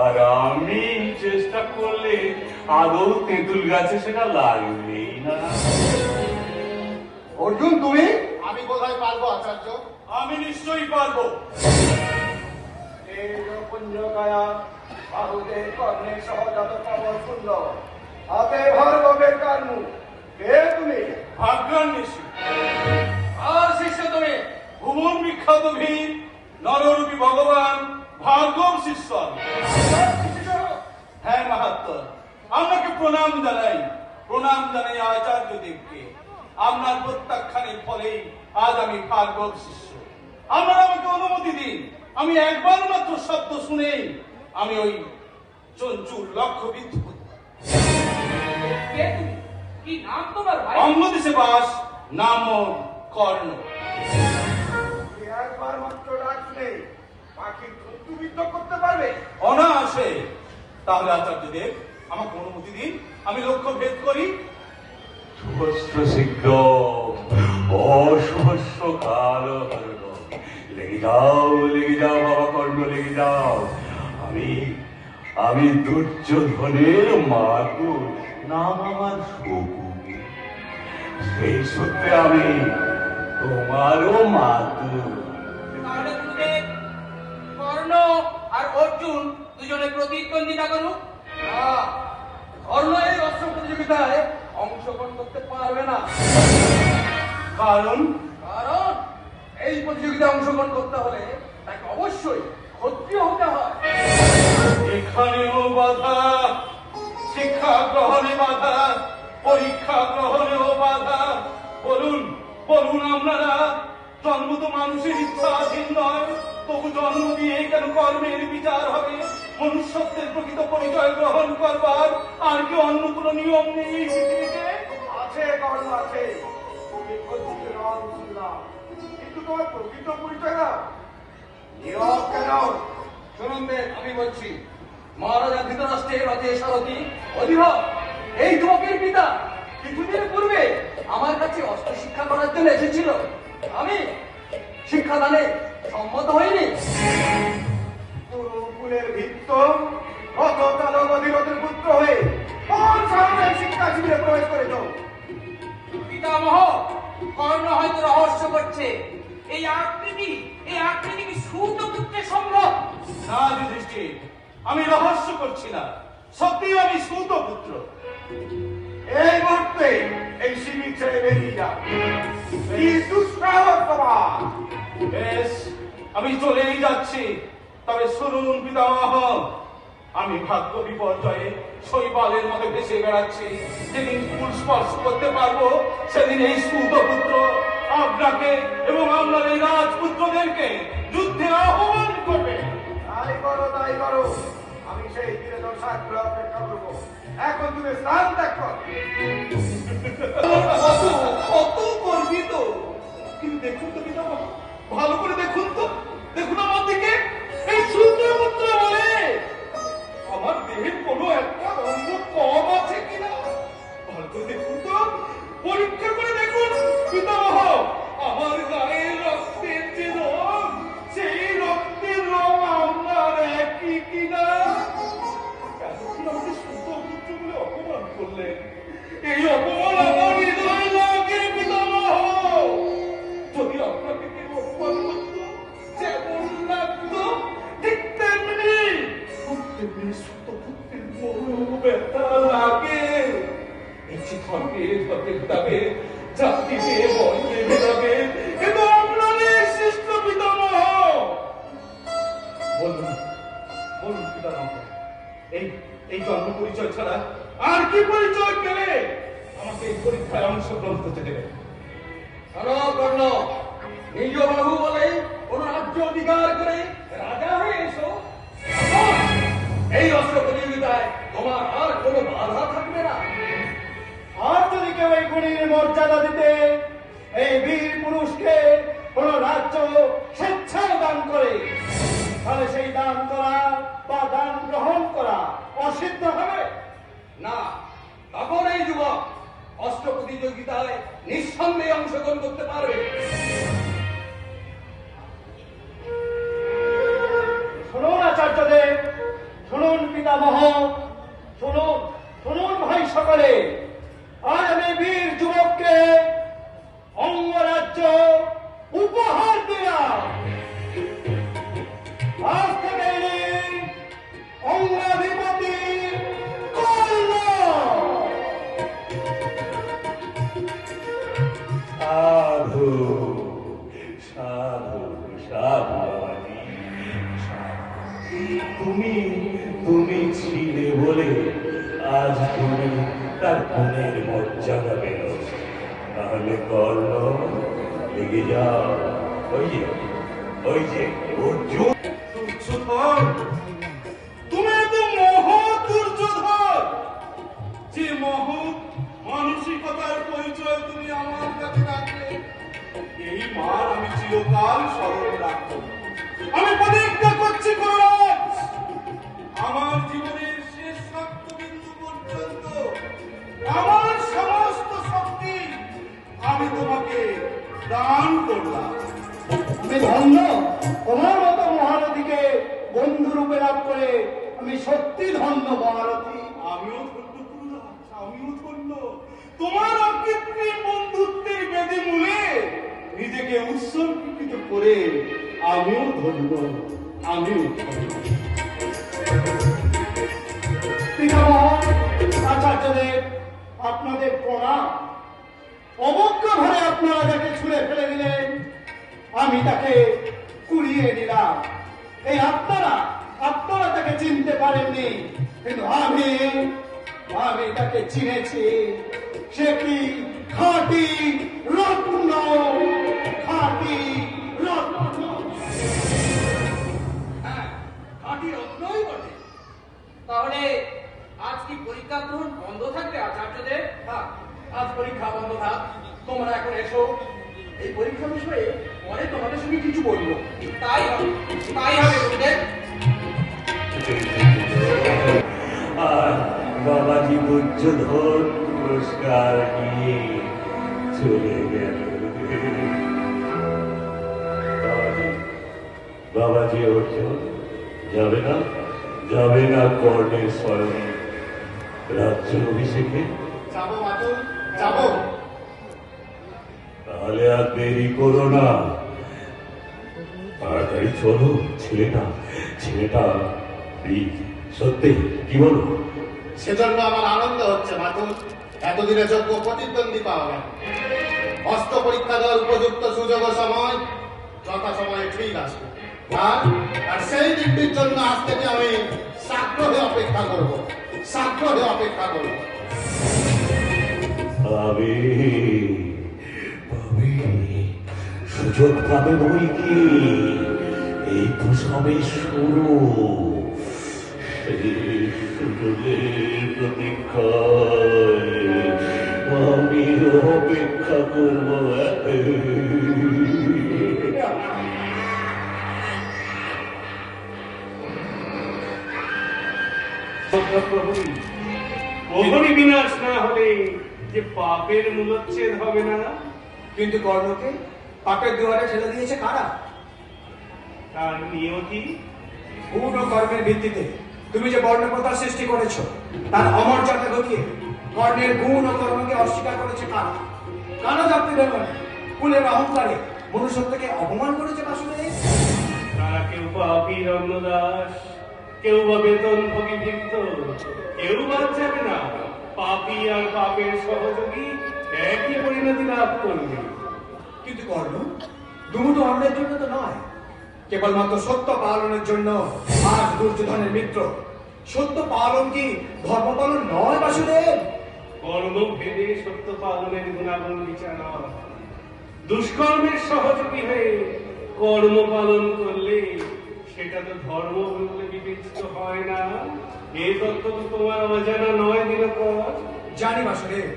আর আমি চেষ্টা করলে আদৌ তেঁতুল গাছে সেটা লাগবেই না। অর্জুন তুমি? আমি কোথায় পারবো আচার্য? আমি নিশ্চয়ই পারবো। এই পুঞ্জকায়া বাহুতে কর্ণে সহজাত পাবন শূন্য হাতে ভার্গবের কার্মু। কে তুমি? ভাগ্যান্বেষী আর শিষ্য তুমি? ভুবন বিখ্যাত ভীর নররূপী ভগবান ভার্গব শিষ্য। হ্যাঁ মাহাত্ম, আপনাকে প্রণাম জানাই। প্রণাম জানাই আচার্য দেবকে। আপনার প্রত্যাখ্যানের ফলেই আজ আমি ভার্গব শিষ্য। আপনারা আমাকে অনুমতি দিন, আমি একবার মাত্র শব্দ শুনেই আমি ওই চঞ্চুর লক্ষ্য বিদ্ধ করতে পারি। কে তুমি? কি নাম তোমার ভাই? অঙ্গদেশে বাস, নাম ওর কর্ণ। একবার মাত্র ডাক শুনে পাখি ধুবিদ্ধ করতে পারবে? অনায়াসে। তাহলে আচার্য দেব আমাকে অনুমতি দিন, আমি লক্ষ্য ভেদ করি। শুভস্র শীঘ্র অশুভস্র কাল হরণ। লেগে যাও বাবা কর্ণ, লেগে যাও। আমি দুর্যোধনের মাতু, নাম আমার শকু। সেই সূত্রে আমি তোমারও মাতু। তাহলে গুরুদেব কর্ণ আর অর্জুন দুজনে প্রতিদ্বন্দ্বিতা করুক। না, কর্ণ এই অস্ত্র প্রতিযোগিতায় অংশগ্রহণ করতে পারবে না। কারণ কারণ এই প্রতিযোগিতায় অংশগ্রহণ করতে হলে তাকে অবশ্যই ক্ষত্রিয় হতে হয়। এখানেও বাধা, শিক্ষা গ্রহণে বাধা, পরীক্ষা গ্রহণেও বাধা। বলুন আপনারা, জন্ম তো মানুষের ইচ্ছাধীন নয়, তবু জন্ম দিয়ে কেন কর্মের বিচার হবে? মনুষ্যত্বের প্রকৃত পরিচয় গ্রহণ করবার আর কি অন্য কোন নিয়ম নেই এই পৃথিবীতে? আছে কর্ণ আছে, তুমি ক্ষত্রিয় নাম শুনলাম, কিন্তু তোমার প্রকৃত পরিচয় না। নীরব কেন? শুনুন দেব, আমি বলছি, মহারাজা ধৃতরাষ্ট্রের রথে সারথি অধিরথ এই যুবকের পিতা কিছুদিন পূর্বে আমার কাছে অস্ত্র শিক্ষা করার জন্য এসেছিল। আমি শিক্ষাদানে সম্মত হইনি। গুরুকুলের ভিত্ত রথ চালক অধিরথের পুত্র হয়ে কোন সাহসে শিক্ষা শিবিরে প্রবেশ করেছ? পিতামহ, কর্ণ হয়তো রহস্য করছে। এই আকৃতি কি সূত পুত্রের সম্ভব? না যুধিষ্ঠির, আমি রহস্য করছি না, সত্যি আমি সূত পুত্র। এই মুহূর্তে এই শিবির ছেড়ে বেরিয়ে যাও। কি দুঃসাহস তোমার! বেশ, আমি চলেই যাচ্ছি। তবে শুনুন পিতামহ, আমি ভাগ্য বিপর্যয়ে শৈবালের মতো ভেসে বেড়াচ্ছি। যেদিন ফুল স্পর্শ করতে পারবো, সেদিন এই সূত পুত্র আপনাকে এবং আপনার এই রাজপুত্রদেরকে যুদ্ধে আহ্বান করবে। তাই করো, আমি সেই তীরে দর্শাগ্রহ অপেক্ষা করবো। এখন তুমি স্নান ত্যাগ কর। কত গর্বিত! কিন্তু দেখুন তো পিতামহ, ভালো করে দেখুন তো, দেখুন আমার দিকে। এই সূত্রপুত্র বলে আমার দেহের কোনো একটা অঙ্গ কম আছে কিনা ভালো করে দেখুন তো, পরীক্ষা করে দেখুন পিতামহ। আমার গায়ের রক্তের যে রং, সেই রক্তের রং আপনার একই কিনা? এতক্ষণ আমাকে সূত্রপুত্র বলে অপমান করলেন, এই অপমান আমার হৃদয় লাগে পিতামহ। যদি আপনাকে কেউ অপমান করত, যেমন লাগতো ঠিক তেমনি সূত্রপুত্রের বড় ব্যথা লাগে। ধর্মে ভেদাবে, জাতিতে বর্ণে ভেদাবে, কিন্তু আপনাদের শিষ্ট পিতামহ। বলুন পিতামহ, এই জন্ম পরিচয় ছাড়া আর কি পরিচয় পেলে আমাকে এই পরীক্ষায় অংশগ্রহণ করতে দেবে? কর্ণ, নিজ বাহু বলে কোন রাজ্য অধিকার করে রাজা হয়ে এসো। এই অস্ত্র প্রতিযোগিতায় তোমার আর কোনো বাধা থাকবে না। আর যদি কেউ এই গুণীর মর্যাদা দিতে এই বীর পুরুষকে কোন রাজ্য স্বেচ্ছায় দান করে, তাহলে সেই দান করা বা দান গ্রহণ করা অসিদ্ধ হবে না, তখন এই যুবক অস্ত্র প্রতিযোগিতায় নিঃসন্দেহে অংশগ্রহণ করতে পারবে। শুনুন আচার্যদেব, শুনুন পিতামহ, শুনুন শুনুন ভাই সকলে, আজ আমি বীর যুবককে অঙ্গরাজ্য উপহার দিলাম। আজ থেকে ইনি অঙ্গাধিপতি কর্ণ। সাধু সাধু সাধু বাবাজি, তুমি তুমি ছিলে বলে আজ তুমি তার গুণের মর্যাদা পেল, তাহলে কর্ণ লেগে যাও। ওই যে অর্জুন। তুমি এত মহৎ দুর্যোধন, যে মহৎ মানসিকতার পরিচয় তুমি আমার কাছে রাখলে, এই মান আমি চিরকাল স্মরণ রাখবো। আমি প্রতিজ্ঞা করছি করাজ, আমার জীবনের শেষ রক্তবিন্দু পর্যন্ত আমার সমস্ত শক্তি আমি তোমাকে দান করলাম। আমি ধন্য, তোমার মতো মহারথীকে বন্ধু রূপে লাভ করে আমি সত্যি ধন্য মহারথী। আমিও ধন্য গুরুরাজ, আমিও ধন্য। তোমার অকৃত্রিম বন্ধুত্বের বেদে মূলে নিজেকে উৎসর্গীকৃত করে আমিও ধন্য, আমিও ধন্য। পিতামহ, আচার্যদেব, আপনাদের প্রণাম। অবজ্ঞ ভরে আপনারা যাকে ছুঁড়ে ফেলে দিলেন, আমি তাকে কুড়িয়ে নিলাম। এই আপনারা তাকে চিনতে পারেননি, কিন্তু আমি তাকে চিনেছি। সে কি খাঁটি রত্ন, খাঁটি রত্ন। হ্যাঁ, খাঁটি রত্নই বটে। তাহলে আজ কি পরীক্ষা গ্রহণ বন্ধ থাকবে আচার্যদের? হ্যাঁ, আজ পরীক্ষা বন্ধ থাক, তোমরা এখন এসো। এই পরীক্ষা বিষয়ে পরে তোমাদের সঙ্গে কিছু বলবো। তাই হবে গুরুদেব। আর বাবাজি দুর্যোধন পুরস্কার নিয়ে চলে গেল। বাবাজি অর্জুন যাবে না কর্ণের স্মরণে রাজ্য অভিষেকে? যাবো মাতুল, যাবো। তাহলে আর দেরি করো না, তাড়াতাড়ি চলো। ছেলেটা সত্যি কি বলো? সেজন্য আমার আনন্দ হচ্ছে মাতুল। এতদিনে যোগ্য প্রতিদ্বন্দ্বী পাওয়া গেল। অস্ত্র পরীক্ষা দেওয়ার উপযুক্ত সুযোগ ও সময় যথা সময়ে ঠিক আসবে। আর সেই দিনটির জন্য আজ থেকে আমি সাগ্রহে অপেক্ষা করবো। সুযোগ পাবে বই কি? এই তো সবে শুরু। সেই সুযোগের প্রতীক্ষায় আমি অপেক্ষা করবো। প্রহরী বিনাশ না হলে যে পাপের মূলোচ্ছেদ হবে না। কিন্তু কর্ণকে পাপের দুয়ারে ঠেলে দিয়েছে কারা? তার নিয়তি গুণ ও কর্মের ভিত্তিতে তুমি যে বর্ণপ্রথার সৃষ্টি করেছো, তার অমর্যাদা ঘটিয়ে কর্ণের গুণ ও কর্মকে অস্বীকার করেছে কারা? কারা জাতি দেবেন কুলের অহংকারে মনুষ্যত্বকে অপমান করেছে বাসুদেব। তারা কেউ পাপীর অন্নদাস, কেউ বা বেতন ভোগীভৃত্ত, কেউ বাদ যাবে না। পাপী আর পাপের সহযোগী একই পরিণতি লাভ করবে। কিন্তু কর্ণ দুমুটো অন্যের জন্য তো নয়, কেবলমাত্র সত্য পালনের জন্য আজ দুর্যোধনের মিত্র। সত্য পালন কি ধর্ম পালন নয় বাসুদেব? কর্মভেদে সত্য পালনের গুণাগুণ বিচার হয়। দুষ্কর্মের সহযোগী হয়ে কর্ম পালন করলে সেটা তো ধর্ম বলে বিবেচিত হয় না। এই তত্ত্ব তো তোমার অজানা নয় দিনকর। জানি বাসুদেব,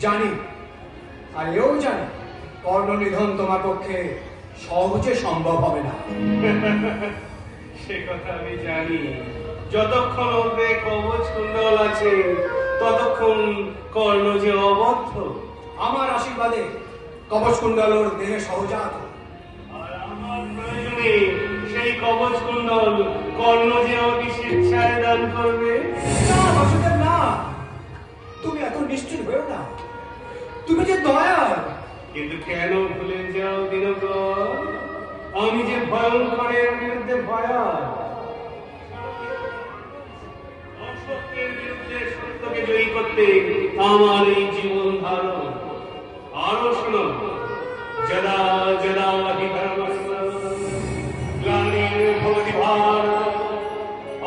জানি। আর এও জানি কর্ণ নিধন তোমার পক্ষে সহজে সম্ভব হবে না। সে কথা আমি জানি, যতক্ষণ ওতে কবচ কুণ্ডল আছে ততক্ষণ কর্ণ যে অবদ্ধ। আমার আশীর্বাদে কবচ কুণ্ডলর দেহে সহজাত। আর আমার প্রয়োজনে সেই কবচ কুণ্ডল কর্ণ যে আমাকে স্বেচ্ছায় দান করবে। না বাসুদেব না, তুমি এত নিশ্চিত হয়েও না, তুমি যে দয়াল। কিন্তু কেন ভুলে যাও দিনকর, আমি যে ভয়ঙ্করের বিরুদ্ধে ভয়াল। অসত্যের বিরুদ্ধে সত্যকে জয়ী করতে আমার এই জীবন ধারণ। আরো শোনো, যদা যদা হি ধর্মস্য গ্লানির্ভবতি ভারত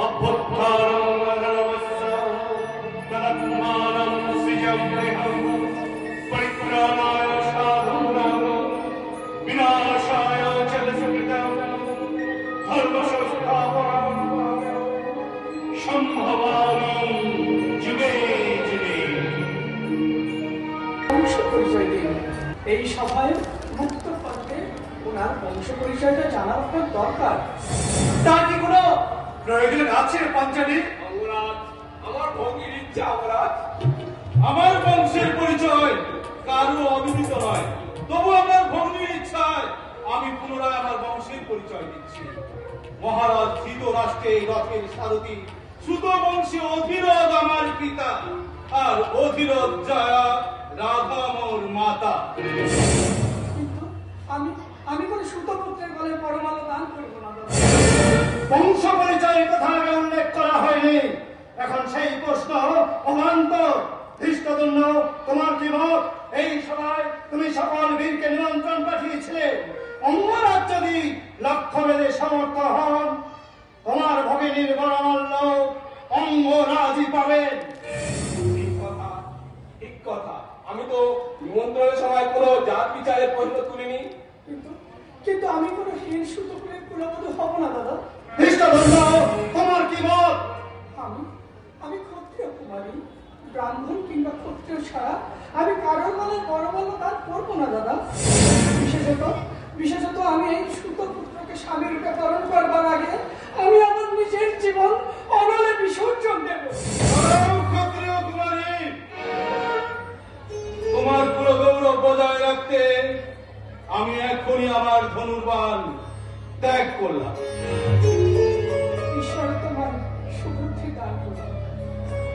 অভ্যুত্থানম ধর্মস্য তদাত্মানম সৃজম্যহম পরিত্রাণায় সাধূনাং বিনাশায় চ সুকৃতম ধর্ম সংস্থাপনায় সম্ভবামি যুগে যুগে। বংশ পরিচয় দিন। এই সভায় মুক্ত পাত্রে ওনার বংশ পরিচয়টা জানা আপনার দরকার। তার কি কোনো প্রয়োজন আছে পাঞ্চালী? অঙ্গরাজ, আমার ভঙ্গির ইচ্ছা অঙ্গরাজ, আমার বংশের পরিচয় কারো অবিদিত নয়, তবু আমার ভঙ্গির ইচ্ছায় আমি পুনরায় আমার বংশের পরিচয় দিচ্ছি। মহারাজ ধৃতরাষ্ট্রের রথের সারথি সুত বংশী অধীরথ আমার পিতা, আর অধীরথ জয়া রাধা মোর মাতা। কিন্তু আমি কোনো সুতপুত্রের গলে পরমাণু দান করবো না দাদা। বংশ পরিচয়ের কথা আগে উল্লেখ করা হয়নি, এখন সেই প্রশ্ন অবান্তর। ধৃষ্টদ্যুম্ন, তোমার কি মত? এই সভায় তুমি সকল বীরকে নিমন্ত্রণ পাঠিয়েছিলে। অঙ্গরাজ যদি লক্ষ্যভেদে সমর্থ হন, তোমার ভগিনীর বরামল্য অঙ্গরাজই পাবেন। ঠিক কথা, ঠিক কথা। আমি তো নিমন্ত্রণের সময় কোনো জাত বিচারের প্রশ্ন তুলিনি। কিন্তু আমি কোনো হীন সুতপুরের কুলবধূ হব না দাদা। ধৃষ্টদ্যুম্ন, তোমার কি মত? আমি ক্ষত্রিয় কুমারী, ব্রাহ্মণ কিংবা ক্ষত্রিয় ছাড়া আমি কারোর মানে পরমাণু দান করবো না দাদা। বিশেষত আমি এই সুতপুত্রকে স্বামী রূপে পালন করবার আগে আমি আমার নিজের জীবন অনলে বিসর্জন দেব। ক্ষত্রিয় কুমারী, তোমার কুলগৌরব বজায় রাখতে আমি এখনই আমার ধনুর্বাণ ত্যাগ করলাম। ঈশ্বর তোমার সুবুদ্ধি দান করুন।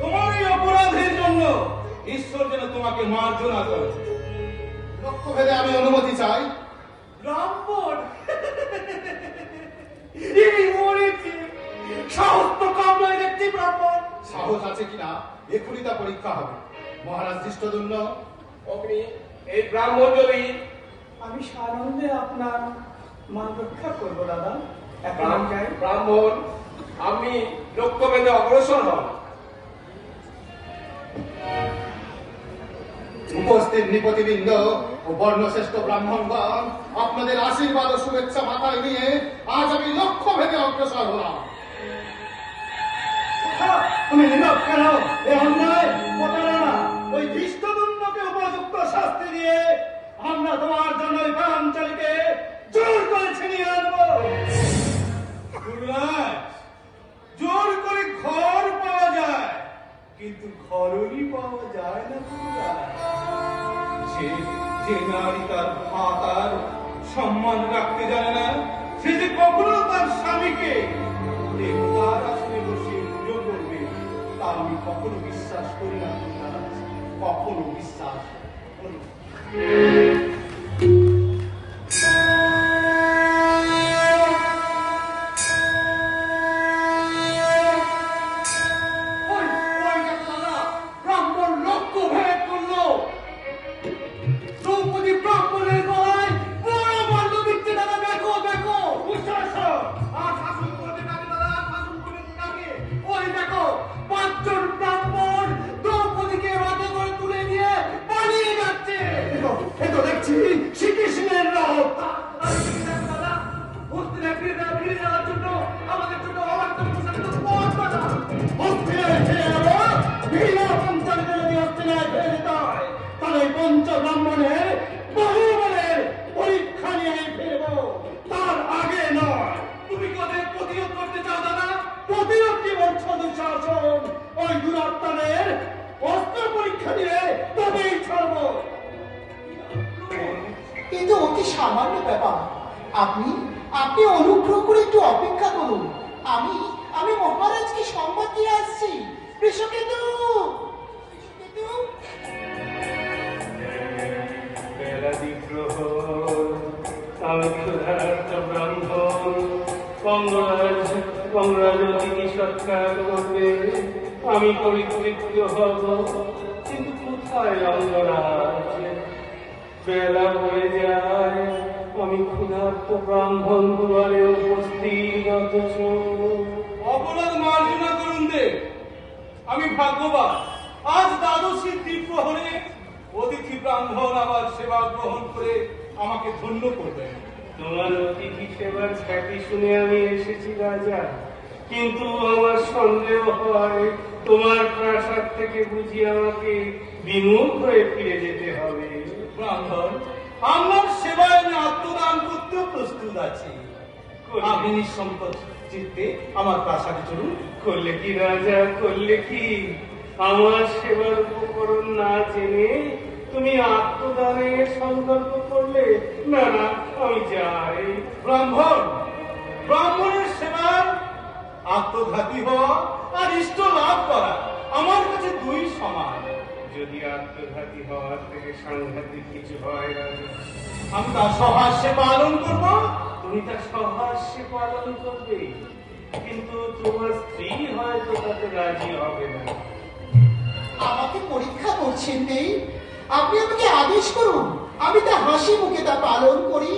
তোমার এই অপরাধের জন্য ঈশ্বর যেন তোমাকে মার্জনা করে। লক্ষ্যভেদে আমি অনুমতি চাই। ব্রাহ্মণ, এই মরেছে, সাহস তো কম নয় দেখছি ব্রাহ্মণ। সাহস আছে কিনা এখনই তা পরীক্ষা হবে। মহারাজ ধৃষ্টদ্যুম্ন, অগ্নি, এই ব্রাহ্মণ যদি আমি সানন্দে আপনার মান রক্ষা করবো দাদা। এখন আমি যাই। ব্রাহ্মণ, আপনি লক্ষ্যভেদে অগ্রসর হন। উপস্থিত নৃপতিবৃন্দ ও বর্ণশ্রেষ্ঠ ব্রাহ্মণগণ, আপনাদের আশীর্বাদ ও শুভেচ্ছা মাথায় নিয়ে আজ আমি লক্ষ্যভেদে অগ্রসর হলাম। তুমি নীরব কেন? এ অন্যায় প্রতারণা। ওই ধৃষ্টদ্যুম্নকে উপযুক্ত শাস্তি দিয়ে আমরা তোমার জন্য ওই পাঞ্চালীকে জোর করে ছিনিয়ে আনবো। গুরুরাজ, জোর করে ঘর পাওয়া যায়, কিন্তু ঘরই পাওয়া যায় না গুরুরাজ। যে নারী তার মাতার সম্মান রাখতে জানে না, সে যে কখনো তার স্বামীকে দেবতার আসনে বসে পুজো করবে, তা আমি কখনো বিশ্বাস করি না গুরুরাজ, কখনো বিশ্বাস করি না। ব্রাহ্মণ লক্ষ্য ভেদ করলো। দ্রৌপদী ব্রাহ্মণের গলায় বড় মাল্য দিচ্ছে দাদা। দেখো দেখো, আর শাসন করতে পারে দাদা, শাসন করে তাকে। ওই দেখো, 5 জন ব্রাহ্মণ দ্রৌপদীকে রথে করে তুলে নিয়ে পালিয়ে যাচ্ছে। এ তো দেখছি শ্রীকৃষ্ণের রথ। দাদা, হস্তিনাপুরে ফিরে যাওয়ার জন্য আমাদের জন্য অবান্তর প্রসারিত পথ বাঁধা। হস্তিনায় ফিরে যাবো, বিনা পঞ্চালিত যদি হস্তিনায় ফিরে যেতে হয়, তাহলে পঞ্চ ব্রাহ্মণের বহুবলের পরীক্ষা নিয়ে ফিরবো, তার আগে নয়। তুমি কি ওদের প্রতিরোধ করতে চাও দাদা? প্রতিরোধ কি বলছো? এ তো অতি সামান্য ব্যাপার। আপনি আপনি অনুগ্রহ করে একটু অপেক্ষা করুন। আমি আমি মহারাজকে সংবাদ দিয়ে আসছি। বৃষকেতু, বৃষকেতু। বেলা বিগ্রহ, আমি ক্ষুধার্ত ব্রাহ্মণ। কংগ্রাজ অতিথি সৎকার করবে, আমি পরিতৃপ্ত হব, কিন্তু কোথায় অঙ্গরাজ? বেলা হয়ে যায়, আমি ক্ষুধার্ত ব্রাহ্মণ দুয়ারে উপস্থিত, অথচ অপরাধ মার্জনা করুন দেব। আমি ভাগ্যবান, আজ দ্বাদশী দ্বীপ্রহরে অতিথি ব্রাহ্মণ আমার সেবা গ্রহণ করে আমাকে ধন্য করবেন। তোমার অতিথি সেবার খ্যাতি শুনে আমি এসেছি রাজা, কিন্তু আমার সন্দেহ হয় তোমার প্রাসাদ থেকে বুঝি আমাকে বিমুখ হয়ে ফিরে যেতে হবে। ব্রাহ্মণ, আমার সেবায় আমি আত্মদান করতেও প্রস্তুত আছি। আপনি নিঃসংকোচ চিত্তে আমার প্রাসাদে চলুন। করলে কি রাজা, করলে কি? আমার সেবার উপকরণ না জেনে তুমি আত্মদানের সংকল্প করলে? না না, আমি যাই। ব্রাহ্মণ, ব্রাহ্মণের সেবার আত্মঘাতী হওয়া আর ইষ্ট লাভ করা আমার কাছে দুই সমান। যদি আত্মঘাতী হওয়ার থেকে সাংঘাতিক কিছু হয় রাজা, আমি তার সহাস্যে পালন করব। তুমি তা সহাস্যে পালন করবে, কিন্তু তোমার স্ত্রী হয়তো তাতে রাজি হবে না। আমাকে পরীক্ষা করছেন দেই? আপনি আমাকে আদেশ করুন, আমি তা হাসি মুখে তা পালন করি।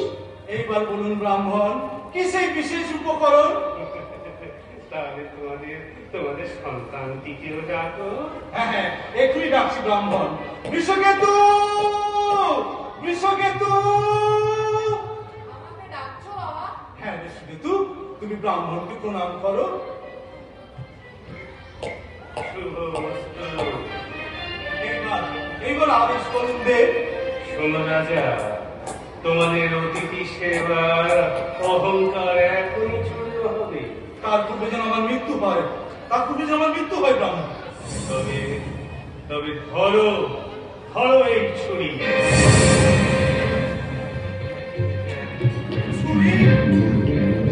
এইবার বলুন ব্রাহ্মণ, কি সেই বিশেষ উপকরণ? তাহলে তোমাদের সন্তানটিকেও ডাকো। হ্যাঁ হ্যাঁ, এখনই ডাকছি ব্রাহ্মণ। বৃষকেতু, বৃষকেতু। আমাকে ডাকছো বাবা? হ্যাঁ বৃষকেতু, তুমি ব্রাহ্মণকে প্রণাম করো। এইবার আদেশ করুন দেব। শোনো রাজা, তোমাদের অতিথি সেবার অহংকার এখনই ছড়িয়ে হবে। তার পূর্বে যেন আমার মৃত্যু হয়, তার পূর্বে যেন আমার মৃত্যু হয় ব্রাহ্মণ। তবে তবে ধরো, ধরো এই ছুরি।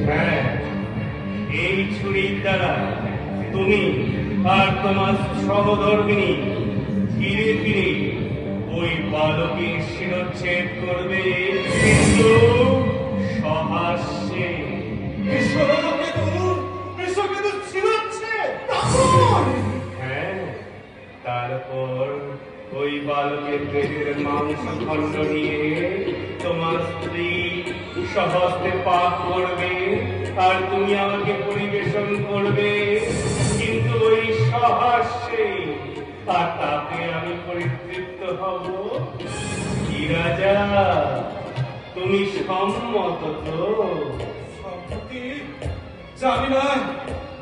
হ্যাঁ, এই ছুরির দ্বারা তুমি আর তোমার সহধর্মিনী ধীরে ধীরে ওই বালকের শিরচ্ছেদ করবে, কিন্তু সহাস্যে। বৃষকেতু শিরচ্ছেদ? হ্যাঁ, তারপর ওই বালকের পেটের মাংস খণ্ড নিয়ে তোমার স্ত্রী সহস্তে পাক করবে, আর তুমি আমাকে পরিবেশন করবে, কিন্তু ওই সহাস্যে। আর তাতে আমি পরিতৃপ্ত হব। কি রাজা, তুমি সম্মত তো? সম্মতি? জানি না,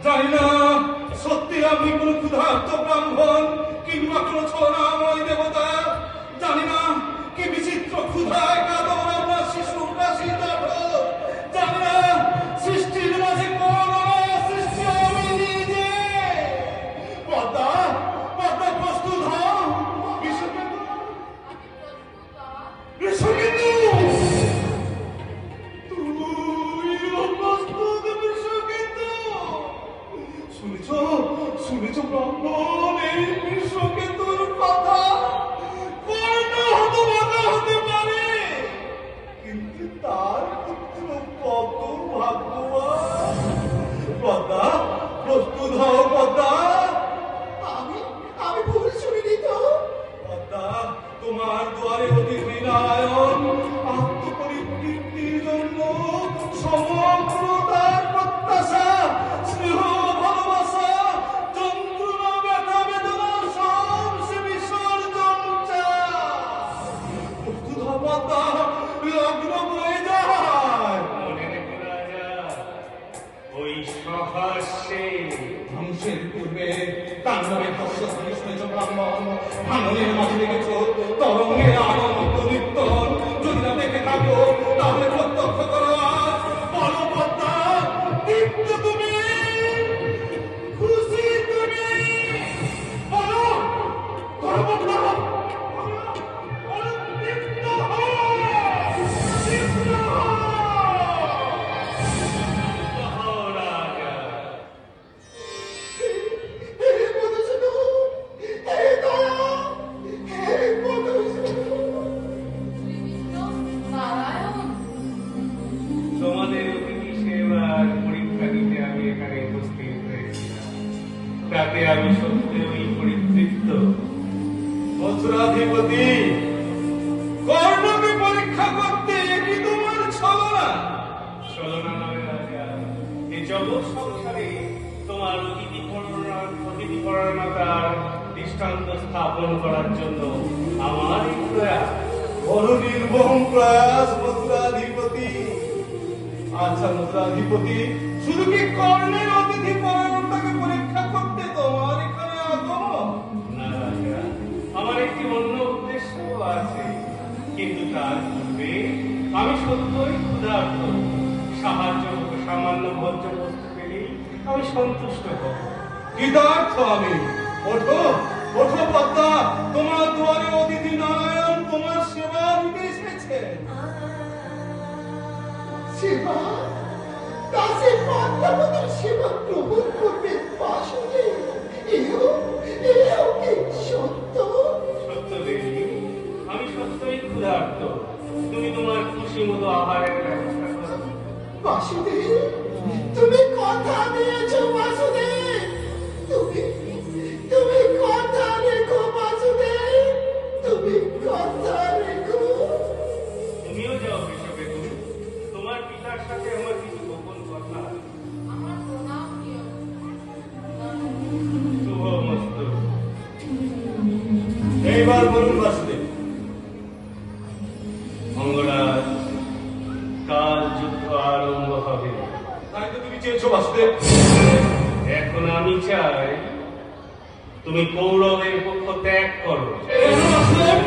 জানি না সত্যি আপনি কোন ক্ষুধার্ত ব্রাহ্মণ কিংবা কোন ছলনাময় দেবতা। জানি না কি বিচিত্র ক্ষুধায় কাতর আপনার শিশু কাশি দাঁড়ো। জানি না সৃষ্টির মাঝে কোন সৃষ্টি আমি নিজে। পদ্মা, পদ্মা প্রস্তুত হও। বিশ্বকেতু, আমি প্রস্তুত বাবা। বিশ্বকেতু, তুইও প্রস্তুত বিশ্বকেতু? শুনেছ, শুনেছ ব্রাহ্মণ, এই বিশ্বকেতুর কথা কর্ণ হতভাগা হতে পারে, কিন্তু তার পুত্র কত ভাগ্যবান। পদ্মা, প্রস্তুত হও পদ্মা। আমি আমি ভুল শুনিনি তো। পদ্মা, তোমার দুয়ারে অতিথি নারায়ণ আত্মপরিতৃপ্তির জন্য সমগ্র তার প্রত্যাশা, স্নেহ, ভালোবাসা, যন্ত্রণা, ব্যথা, বেদনা সব সে বিসর্জন চায়। প্রস্তুত হও পদ্মা, লগ্ন বয়ে যায়। মনে রেখো রাজা, ওই সহাস্যে। ধ্বংসের পূর্বে তাণ্ডবের হাস্য শুনেছ ব্রাহ্মণ, ভাঙনের মাঝে দেখেছ তরঙ্গের আনন্দ নিত্যন। যদি না দেখে থাকো তাহলে প্রত্যক্ষ করো আজ। বলো পদ্মা, তৃপ্ত তুমি, খুশি তুমি? বলো, বলো পদ্মা, বলো, বলো, তৃপ্ত হও। মথুরাধিপতি, কর্ণকে পরীক্ষা করতে কি তোমার ছলনা? ছলনা নয় রাজা, এই জগৎ সংসারে তোমার অতিথিপরায়ণতার দৃষ্টান্ত স্থাপন করার জন্য আমার এই প্রয়াস। বড় নির্মম প্রয়াস মথুরাধিপতি। আচ্ছা মথুরাধিপতি, শুধু কি কর্ণের অতিথি পরায়ণতাকে পরীক্ষা করতে তোমার এখানে আগমন? না রাজা, আমার একটি অন্য উদ্দেশ্য আছে, কিন্তু তার পূর্বে আমি সত্যই ক্ষুধার্ত। সামান্য ভোজ্য বস্তু পেলেই আমি সন্তুষ্ট হব। কৃতার্থ আমি। ওঠো ওঠো পদ্মা, তোমার দুয়ারে অতিথি নারায়ণ তোমার সেবা দিতে এসেছে। সেবা? কাছে পদ্মাবতীর সেবা গ্রহণ করবে বাসুদেব? এও কি সত্য? সত্য দেবী, আমি সত্যই ক্ষুধার্ত। তুমি তোমার খুশি মতো আহারের ব্যবস্থা করো। বাসুদেব, তুমি কথা দিয়েছো বাসুদেব। তুমি কথা রেখো বাসুদেব, তুমি কথা রেখো। তুমিও যাও বিশ্বকে, তুমি তোমার পিতার সাথে আমার কিছু গোপন কথা আছে। আমার প্রণাম দিও। শুভমস্তু। এইবার বলুন বাসুদেব। মঙ্গলাজ, কাল যুদ্ধ আরম্ভ হবে। তাই তো তুমি চেয়েছো বাসুদেব। এখন আমি চাই তুমি কৌরবের পক্ষ ত্যাগ করো, কেন বাসুদেব?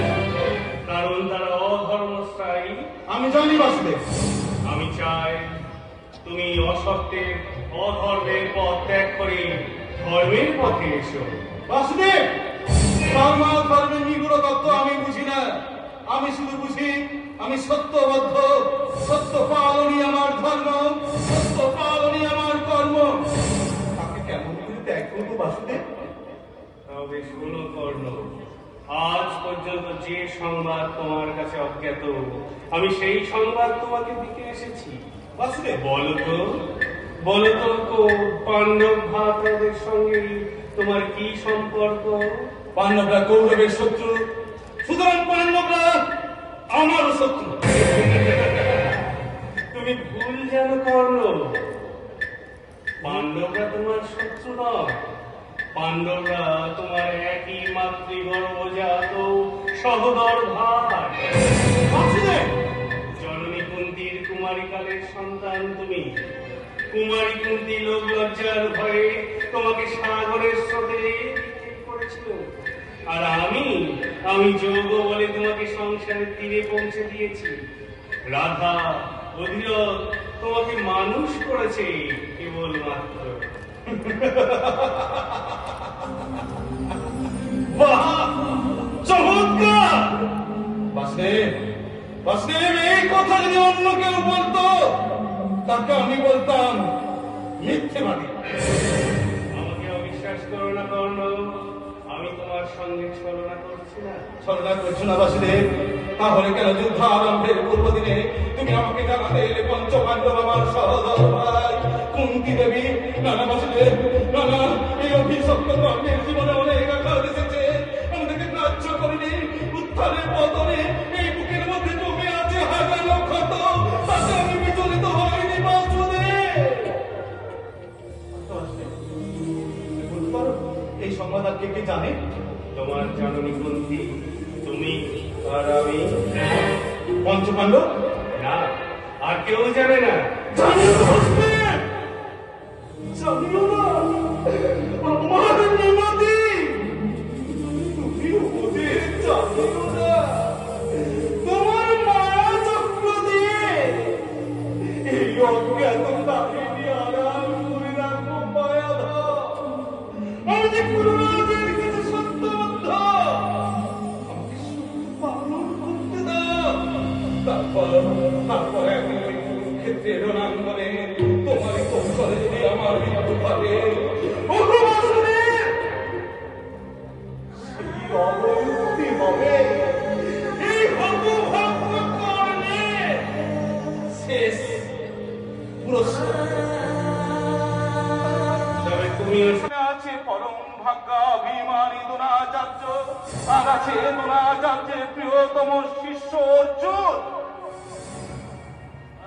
কারণ তারা অধর্মস্থায়ী। আমি জানি বাসুদেব। আমি চাই তুমি অধর্মের পথ ত্যাগ করে ধর্মের পথে এসো। বাসুদেব, ধর্ম ধর্মের নিগুড় তত্ত্ব আমি বুঝি না। আমি শুধু বুঝি আমি সত্যবদ্ধ। সত্য পালনই আমার ধর্ম, সত্য পালনই আমার কর্ম। তাকে কেমন করে ত্যাগ করবো বাসুদেব? তবে শোনো কর্ণ, আজ পর্যন্ত যে সংবাদ তোমার কাছে অজ্ঞাত, আমি সেই সংবাদ তোমাকে দিতে এসেছি। বাসুদেব, বলো তো পাণ্ডব ভ্রাতাদের সঙ্গে তোমার কি সম্পর্ক? পাণ্ডবরা কৌরবের শত্রু, সুতরাং পাণ্ডবরা আমারও শত্রু। তুমি ভুল জানো কর্ণ, পাণ্ডবরা তোমার শত্রু নয়। পাণ্ডবরা তোমার একই মাতৃগর্ভজাত সহোদর ভাই। জননী কুন্তীর কুমারীকালের সন্তান তুমি। কুমারী কুন্তী লোক লজ্জার ভয়ে তোমাকে সাগরের স্রোতে নিক্ষেপ করেছিল, আর আমি যোগ্য বলে তোমাকে সংসারের তীরে পৌঁছে দিয়েছি। রাধা অধীরথ তোমাকে মানুষ করেছে কেবলমাত্র। বাহ, চমৎকার! বাসুদেব, এই কথা যদি অন্য কেউ বলতো, তাকে আমি বলতাম মিথ্যেবাদী। আমাকে অবিশ্বাস করো না কর্ণ, আমি তোমার সঙ্গে ছলনা করছি না। ছলনা করছো না বাসুদেব? তাহলে কেন যুদ্ধ আরম্ভের পূর্ব দিনে তুমি আমাকে জানাতে এলে পঞ্চপাণ্ডব আমার সহোদর ভাই কুন্তী দেবী? না না বাসুদেব, না, এই অভিশপ্ত কর্মের জীবনে অনেক আঘাত এসেছে। আমাদেরকে গ্রাহ্য করেনি। উত্থানের পতনে এই বুকের মধ্যে জমে আছে হাজারো ক্ষত, তাতে আমি বিচলিত হইনি বাসুদেব। বলতে পারো এই সংবাদ আর কে জানে? তোমার জননী কুন্তী, তুমি আর আমি। পঞ্চপাণ্ডব? না, আর কেউ জানে না। জানিও না বাসুদেব, জানিও না। আমার নিমতি তুমি ওদের জানিও না। তোমার মায়া চক্র দিয়ে এই অজ্ঞাত কাহিনী আড়াল করে রাখবো মায়াধর। আমি যে পুরোরাজের কাছে সত্যবদ্ধ, আমাকে শুধু পালন করতে দাও। তারপর আমি ওই কুরুক্ষেত্রের রণাঙ্গনে তোমারই কৌশলে যদি আমার মৃত্যু ঘটে, ওগো বাসুদেব, সেই অবয়ুক্তি হবে এই হতভাগ্য কর্ণের শেষ পুরস্কার। তবে তুমিও আছে পরম ভাগ্যাভিমানী দ্রোণাচার্য। আমরা আছে দ্রোণাচার্যের প্রিয়তম শিষ্য অর্জুন,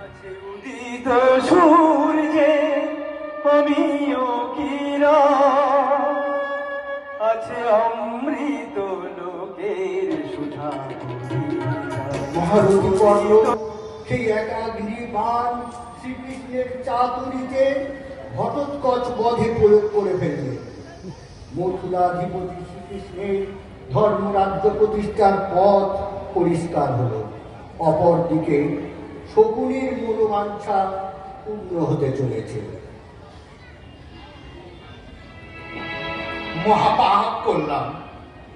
আছে উদিত সূর্যে অমিয় কিরণ, আছে অমৃত লোকের সুধা। মহারথী কর্ণ সেই একাগ্নি বাণ শ্রীকৃষ্ণের চাতুরীতে ঘটোৎকচ বধে প্রয়োগ করে ফেললেন। মথুরাধিপতি শ্রীকৃষ্ণের ধর্মরাজ্য প্রতিষ্ঠার পথ পরিষ্কার হল। অপরদিকে শকুনির মনোবাঞ্ছা পূর্ণ হতে চলেছে। মহাপাপ করলাম,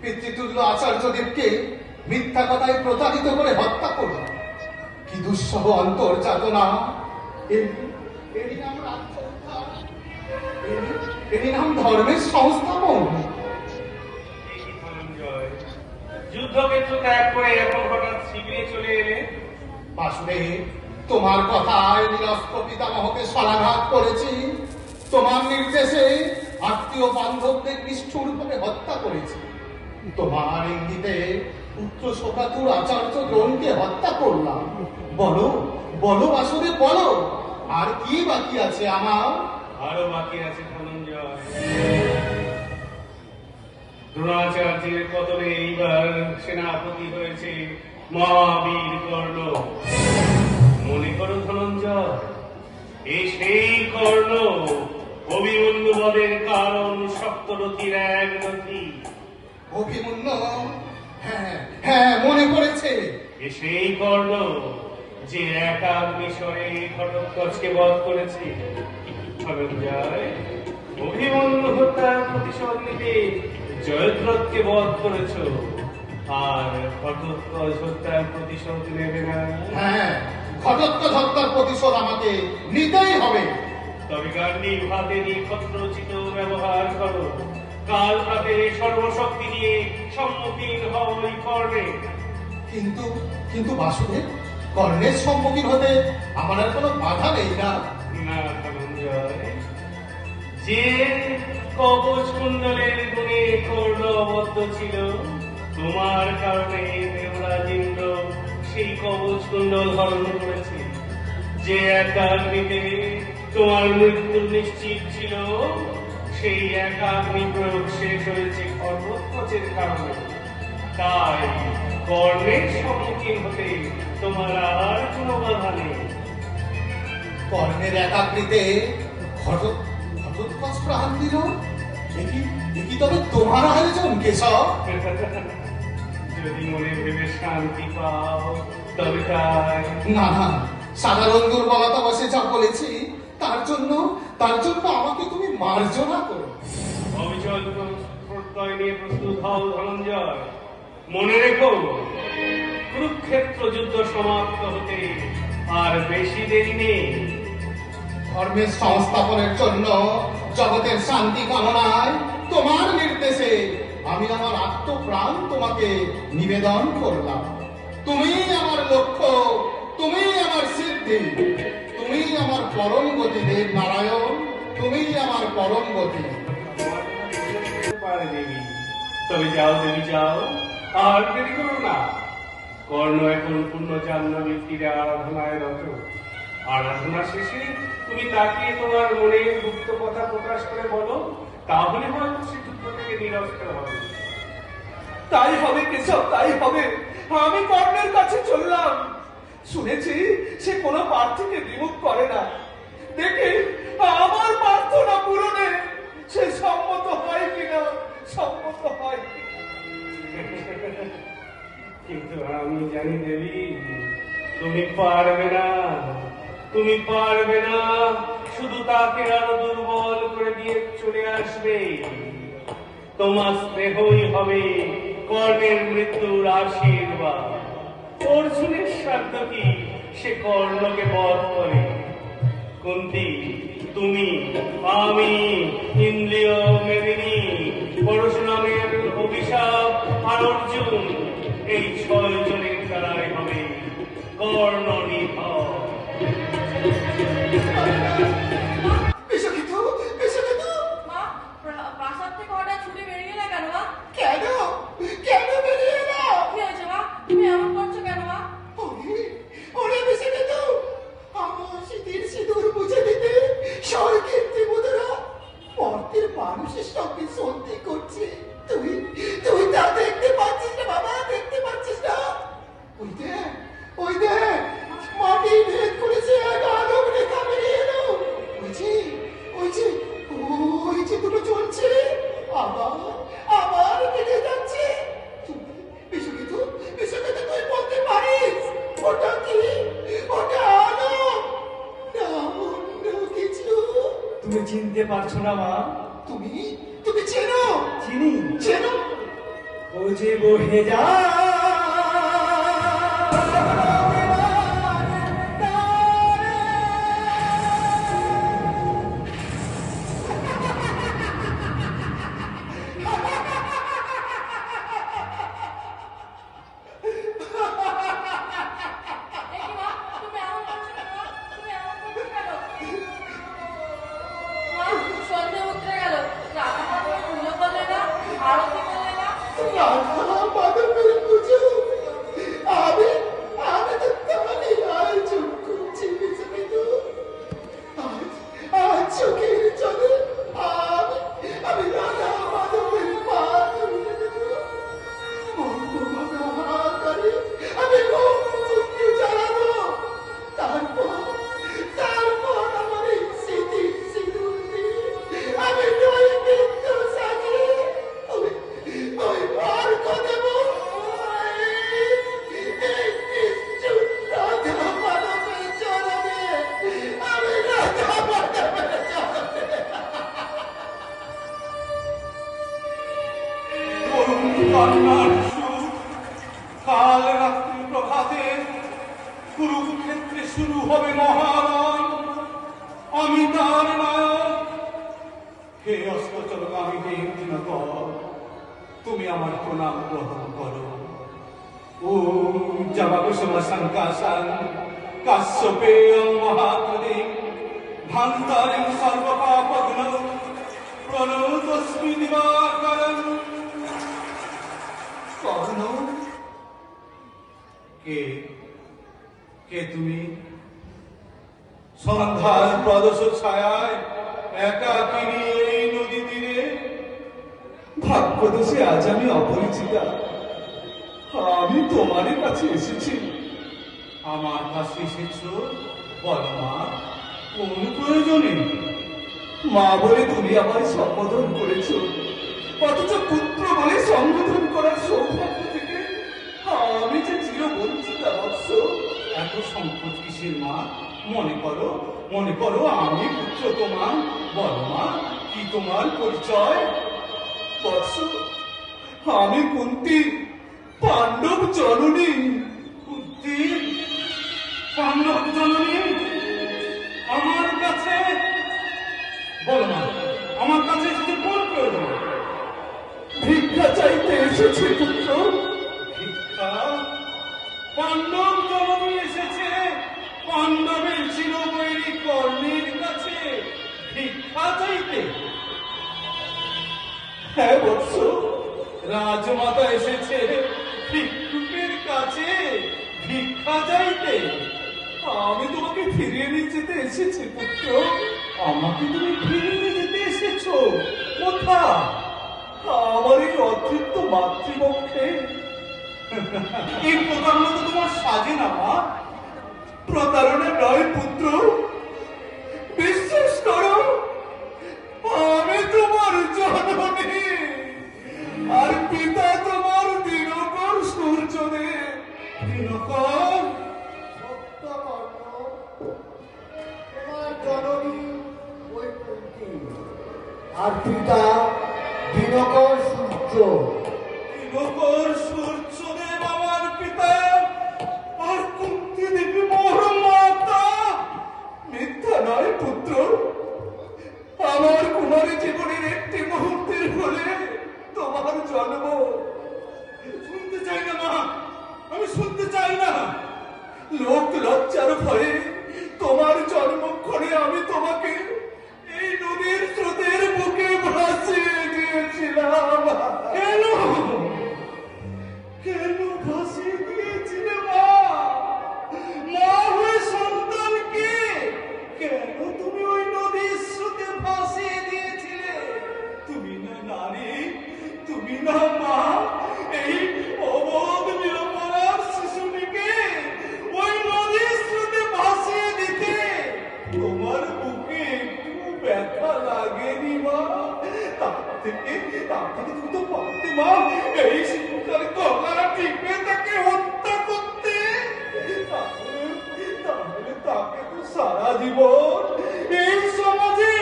পিতৃতুল্য আচার্যদেবকে মিথ্যা কথায় প্রতারিত করে হত্যা করলাম। কি দুঃসহ অন্তর্যাতনা! এরই নাম রাজ্য উদ্ধার, এরই নাম ধর্মের সংস্থাপন। যুদ্ধক্ষেত্র ত্যাগ করে এখন হঠাৎ শিবিরে চলে এলে। বাসুদেব, তোমার কথায় নিরস্ত পিতামহকে সরাঘাত করেছি। তোমার নির্দেশে আত্মীয় বান্ধবদের নিষ্ঠুরভাবে হত্যা করেছি। তোমার ইঙ্গিতে পুত্র শোকাতুর আচার্য দ্রোণকে হত্যা করলাম। বলো বলো বাসুদেব, বলো আর কি বাকি আছে আমার? আরো বাকি আছে ধনঞ্জয়। দ্রোণাচার্যের পতনে এইবার সেনাপতি হয়েছে মহাবীর কর্ণ। মনে করো ধনঞ্জয়, এই সেই কর্ণ, অভিমন্যু বধের কারণ সপ্তরথীর এক রথী। অভিমন্যু? হ্যাঁ হ্যাঁ, মনে পড়েছে। এ সেই কর্ণ যে একাগ্নিস্বরে ঘটোৎকচকে বধ করেছে। ধনঞ্জয়, অভিমন্যু হত্যার প্রতিশোধ নিতে জয়দ্রথকে বধ করেছ, আর ঘটোৎকচ হত্যার প্রতিশোধ নেবে না? হ্যাঁ, ঘটোৎকচ হত্যার প্রতিশোধ আমাকে নিতেই হবে। তবে গান্ডীব হাতে নক্ষত্রোচিত ব্যবহার করো। কাল রাতে সর্বশক্তি নিয়ে সম্মুখীন হও ওই কর্ণে। কিন্তু কিন্তু বাসুদেব, কর্ণের সম্মুখীন হতে আমার আর কোনো বাধা নেই না? না ধনঞ্জয়, যে কবচ কুণ্ডলের গুণে কর্ণ অবদ্ধ ছিল, তোমার কারণে দেবরাজ ইন্দ্র সেই কবচ কুণ্ডল হরণ করেছে। যে একাগ্নিতে তোমার মৃত্যু নিশ্চিত ছিল, সেই একাগ্নি প্রয়োগ শেষ হয়েছে ঘটোৎকচের কারণে। তাই কর্ণের সম্মুখীন হতে তোমার আর কোনো বাধা নেই। কর্ণের একাগ্রিতে ঘটোৎকচ প্রাণ দিল? দেখি তবে তোমার আয়োজন কেশব। যদি মনে ভেবে শান্তি পাও তবে তাই। না না, সাধারণ দুর্বলতা বসে যা বলেছি তার জন্য আমাকে তুমি মার্জনা করো। অবিচল প্রত্যয় নিয়ে প্রস্তুত হও ধনঞ্জয়। মনে রেখো, কুরুক্ষেত্র যুদ্ধ সমাপ্ত হতে আর বেশি দেরি নেই। ধর্মের সংস্থাপনের জন্য, জগতের শান্তি কামনায় তোমার নির্দেশে আমি আমার আত্মপ্রাণ তোমাকে নিবেদন করলাম। তুমি আমার লক্ষ্য, তুমি আমার সিদ্ধি, তুমি আমার পরম গতি। দেব নারায়ণ, তুমি আমার পরম গতি। পারে দেবী, তবে যাও দেবী যাও, আর দেরি করো না। কর্ণ এখন পূর্ণ জাহ্নবীর তীরে আরাধনায় রত। আরাধনা শেষে তুমি তাকে তোমার মনের গুপ্ত কথা প্রকাশ করে বলো, তাহলে হয়তো সে যুদ্ধ থেকে নিরস্ত হবে। তাই হবে কেশব, তাই হবে। আমি কর্ণের কাছে চললাম। শুনেছি সে কোনো প্রার্থীকে বিমুখ করে না। দেখি আমার প্রার্থনা পূরণে সে সম্মত হয় কিনা, সম্মত হয় কিনা। কিন্তু আমি জানি দেবী, তুমি পারবে না, তুমি পারবে না। শুধু তাকে আরো দুর্বল করে দিয়ে চলে আসবে। তোমার স্নেহই হবে কর্ণের মৃত্যুর আশীর্বাদ। অর্জুনের সাধ্য কি সে কর্ণকে বধ করে? কুন্তি, তুমি, আমি, ইন্দ্রিয়, মেদিনী, পরশুরামের অভিশাপ আর অর্জুন, এই 6 জনের দ্বারাই হবে কর্ণ নিধন। মা, প্রাসাদ থেকে হঠাৎ ছুটে বেরিয়ে না কেন মা? কেন কেন বেরিয়ে চিনতে পারছো না মা? তুমি তুমি চেনো চিনি, চেনো ও যে বহে যা দেখি মা, তুমি এমন করছো কেন মা? তুমি এমন করছো কেন? মা, সন্ধে উতরে গেল। রান্নাঘর তুমি পুজো করলে না, আরতি করলে না। মাধবের পুজো আমি আমি তো তাহলে আর চুপ করছি কিন্তু আজ চোখের জলে আমি আমি রাধা মাধবের পা ধরে দেব মহাকারে আমি মন্ত্র চালাবো তারপর আমার এই স্মৃতি সিঁদুর দিয়ে আমি নৈবেদ্য সাজিয়ে ওই মার্গ দেব এই নিশ্চুপ রাধা মাধবের চরণে আমি রাধা মাধবের চরণে করুণ কান্নার সুর কাল রাত্রি প্রভাতে কুরুক্ষেত্রে শুরু হবে মহারণ। আমি তার নায়ক। হে অস্ত্রচলগামী দেব দিনকর, তুমি আমার প্রণাম গ্রহণ করো। ও জবাকুসুম সংকাশান কাশ্যপেয়ং মহাত্মদে ভান্তারিং সর্বপাপঘ্নৌ প্রণতস্মি দিবাকরং। কর্ণ, কে কে তুমি? সন্ধ্যার প্রদোষ ছায়ায় একাকিনী এই নদী তীরে। ভাগ্যদোষে আজ আমি অপরিচিতা, আমি তোমারই কাছে এসেছি। আমার কাছে এসেছ? বলো মা, কোন প্রয়োজনে? মা বলে তুমি আমার সম্বোধন করেছ, অথচ পুত্র বলে সম্বোধন করার সৌভাগ্য থেকে আমি যে চিরবঞ্চিতা বৎস। এত সংকোচ কিসের মা? মনে করো আমি পুত্র তোমার। বলো মা, কি তোমার পরিচয়? বৎস, আমি কুন্তী, পাণ্ডব জননী। কুন্তী, পাণ্ডব জননী আমার কাছে? বলো না, আমার কাছে এসেছে কোন প্রয়োজন? ভিক্ষা চাইতে এসেছে পুত্র। ভিক্ষা? পাণ্ডব জননী এসেছে পাণ্ডবের চিরবৈরী কর্ণের কাছে ভিক্ষা চাইতে? হ্যাঁ বৎস, রাজমাতা এসেছে ভিক্ষুকের কাছে ভিক্ষা চাইতে। আমি তোমাকে ফিরিয়ে নিয়ে যেতে এসেছি পুত্র। আমাকে তুমি ফিরিয়ে নিয়ে যেতে এসেছো? কোথা? আমার এই অতৃপ্ত মাতৃপক্ষে। এই প্রতারণা তো তোমার সাজে না মা। প্রতারণা নয় পুত্র, বিশ্বাস করো, আমি তোমার জননী আর পিতা তোমার দিনকর সূর্যদেব। দিনকর, সত্যকর্ণ, তোমার জননী ওই কুন্তী আর পিতা দিনকর সূর্য। দিনকর সূর্যদেব আমার পিতা আর কুন্তী দেবী মোর মাতা। মিথ্যা নয় পুত্র, আমার কুমারী জীবনের একটি মুহূর্তের ফলে তোমার জন্ম। শুনতে চাই না মা, আমি শুনতে চাই না। লোক লজ্জার ভয়ে তোমার জন্মক্ষণে আমি তোমাকে এই নদীর স্রোতের বুকে ভাসিয়ে দিয়েছিলাম। কেন কেন ভাসিয়ে দিয়েছিলে মা? মা হয়ে সন্তানকে কেন তুমি ওই নদীর স্রোতে ভাসিয়ে দিয়েছিলে? তুমি না নারী, তুমি না মা, এই অবোধ নিরপরাধ শিশুটিকে ওই নদীর স্রোতে ভাসিয়ে দিতে তোমার বুকে একটু ব্যথা লাগেনি মা? তার থেকে তুমি তো পারতে মা এই শিশুটার গলা টিপে তাকে হত্যা করতে। তাহলে তাকে তো সারা জীবন এই সমাজে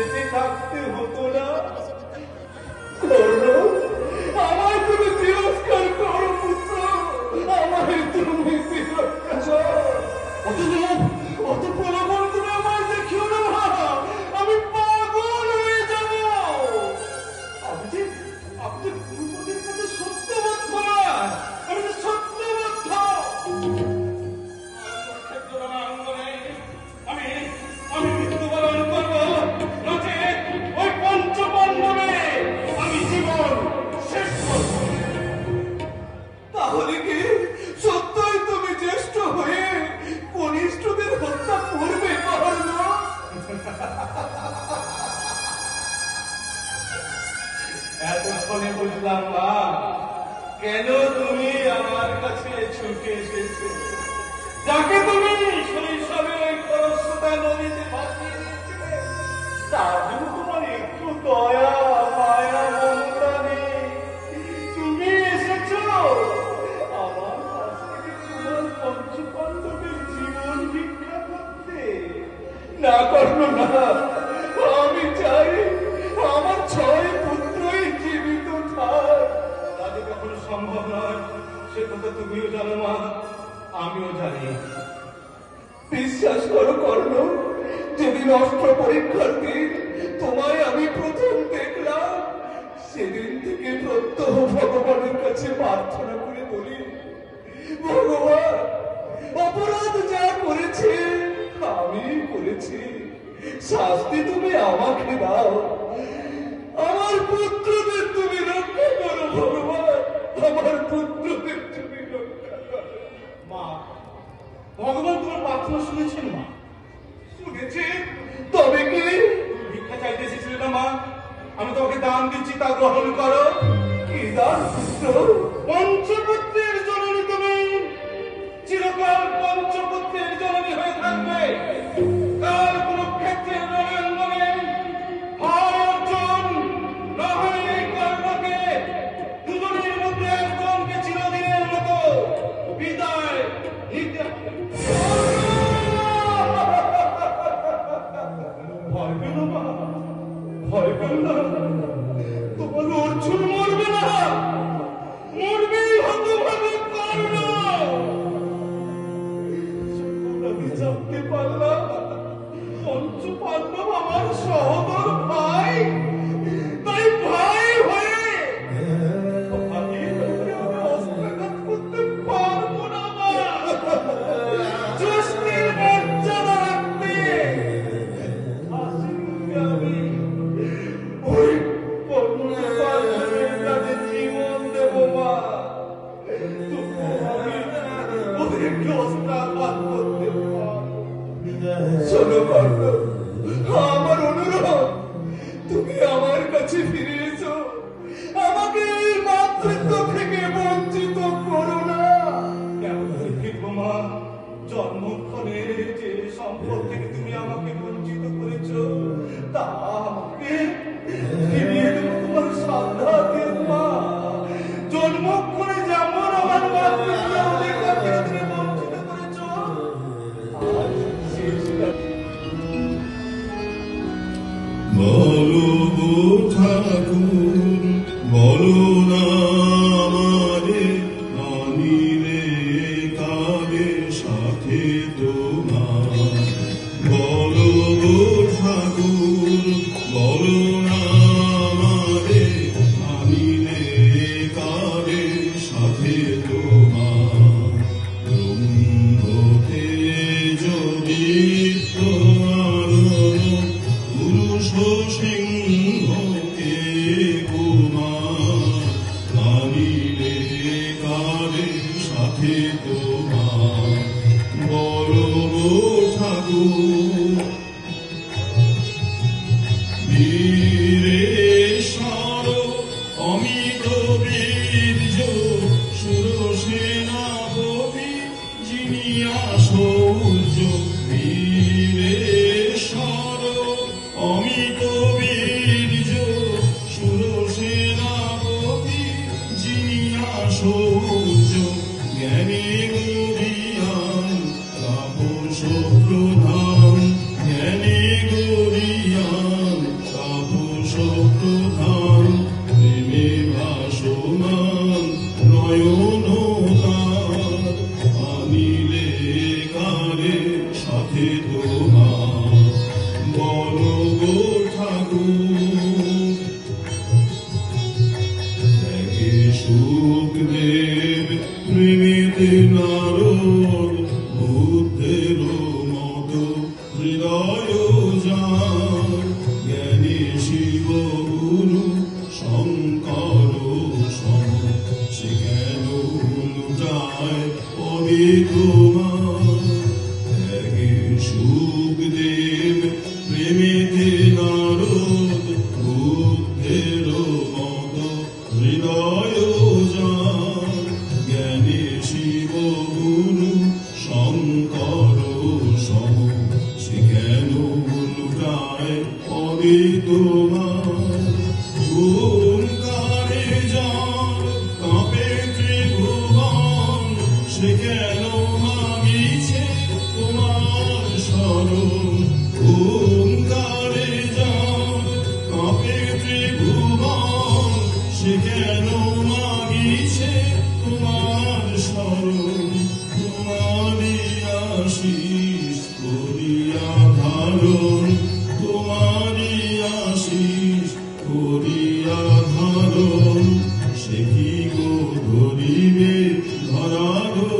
বেঁচে থাকতে হতো না। কর্ণ, আমায় তুমি তিরস্কার করো পুত্র, আমায় তুমি তিরস্কার করো। অত প্রলোভন তুমি আমায় দেখিও না, আমি পাগল হয়ে যাব। আমি যে গুরুপদের কাছে সত্যবদ্ধ না, আমি যে সত্যবদ্ধ। আমি মৃত্যুবরণ করব, নচেৎ ওই পঞ্চপাণ্ডবে আমি জীবন শেষ করব। তাহলে কি সত্যই তুমি জ্যেষ্ঠ হয়ে কনিষ্ঠদের হত্যা করবে? কর্ণ, এতক্ষণে বুঝলাম না কেন তুমি আমার কাছে ছুটে এসেছো। যাকে তুমি শৈশবে ওই খরস্রোতা নদীতে ভাসিয়ে দিয়েছিলে, তার জন্য তোমার একটু দয়া মায়া মমতা নেই। তুমি এসেছো আমার কাছ থেকে তোমার পঞ্চপাণ্ডবের জীবন ভিক্ষা করতে। না কর্ণ না, আমি চাই আমার 6 পুত্রই জীবিত থাক। তা যে কখনো সম্ভব নয় সে কথা তুমিও জানো মা, আমিও জানি। বিশ্বাস করো কর্ণ, যেদিন অস্ত্র পরীক্ষার দিন তোমায় আমি প্রথম দেখলাম, সেদিন থেকে প্রত্যহ ভগবানের কাছে প্রার্থনা করে বলি, ভগবান অপরাধ যা করেছে আমি করেছি, শাস্তি তুমি আমাকে দাও, আমার পুত্রদের তুমি রক্ষা করো ভগবান, আমার পুত্রদের তুমি রক্ষা করো। মা, ভগবান তোমার প্রার্থনা শুনেছেন মা? শুনেছি। তবে কি তুমি ভিক্ষা চাইতে এসেছিলে না মা? আমি তোমাকে দান দিচ্ছি, তা গ্রহণ করো। কি দান পুত্র? পঞ্চপুত্রের জননী তুমি, চিরকাল পঞ্চপুত্রের জননী হয়ে থাকবে। কাল কুরুক্ষেত্রের রণাঙ্গনে হয় অর্জুন, না হয় এই কর্ণকে, দুজনের মধ্যে একজনকে চিরদিনের মতো বিদায় নিতে হবে। ভয় পেল না, ভয় পেল না, তোমার অর্জুন মরবে না, মরবেই হতভাগে কর্ণ। আমি জানতে পারলাম পঞ্চপাণ্ডব আমার সহোদর ভাই, তাই ভাই হয়ে অস্ত্রাঘাত করতে পারবো না মা। জ্যেষ্ঠের মর্যাদা রাখতে আমি ওই পঞ্চপাণ্ডবের কাছে জীবন দেব মা। আমি ওদেরকে অস্ত্রাঘাত করতে পারবো। শোনো কর্ণ, আমার অনুরোধ, তুমি আমার কাছে ফিরে এসো, আমাকে এই মাতৃত্ব থেকে বঞ্চিত করো না। কেমন ফিরবো মা? জন্মক্ষণে যে সম্পদ থেকে তুমি আমাকে বঞ্চিত করেছো, তা আমাকে ফিরিয়ে দেবো তোমার সাধ্যাদেব মা। জন্মক্ষণে যেমন আমার মাতৃত্ব অধিকার থেকে তুমি বঞ্চিত করেছো, আজ শেষটা বলো গো ঠাকুর, বলো না আমারে, আনিলে কালে সাথে তোমার। বলো গো ঠাকুর, বলো না আমারে, আনিলে কালে সাথে তোমার। ব্রহ্মতে যদি পুরুষ সিংহকে কুমার, আনিলে কালে সাথে তোমার। বলো গো ঠাকুর, বীরেশ্বর অমিত বীর্য সুরসেনাপতি জিনিয়া সৌর্য। বীরেশ্বর অমিত বীর্য সুরসেনাপতি জিনিয়া সৌর্য। জ্ঞানী গরিয়ান তাপস প্রধান, জ্ঞানী গরিয়ান প্রেমেতে নারদ বুদ্ধের মত হৃদয় যার জ্ঞানী শিব গুরু শঙ্কর সম সে কেন লুটায় পরে তোমার ত্যাগে সুখদেব প্রেমেতে নারদ বুদ্ধের মত হৃদয় যার জ্ঞানী শিব গুরু শঙ্কর সম সে কেন লুটায় পরে তোমার ওঙ্কারে যার কাঁপে ত্রিভুবন সে কেন মাগিছে তোমার শরণ ওঙ্কারে যার কাঁপে ত্রিভুবন সে কেন মাগিছে তোমার শরণ তোমারই আশিস করিয়া ধারণ তোমারই আশিস করিয়া ধারণ সে কি গো ধরিবে ধরারো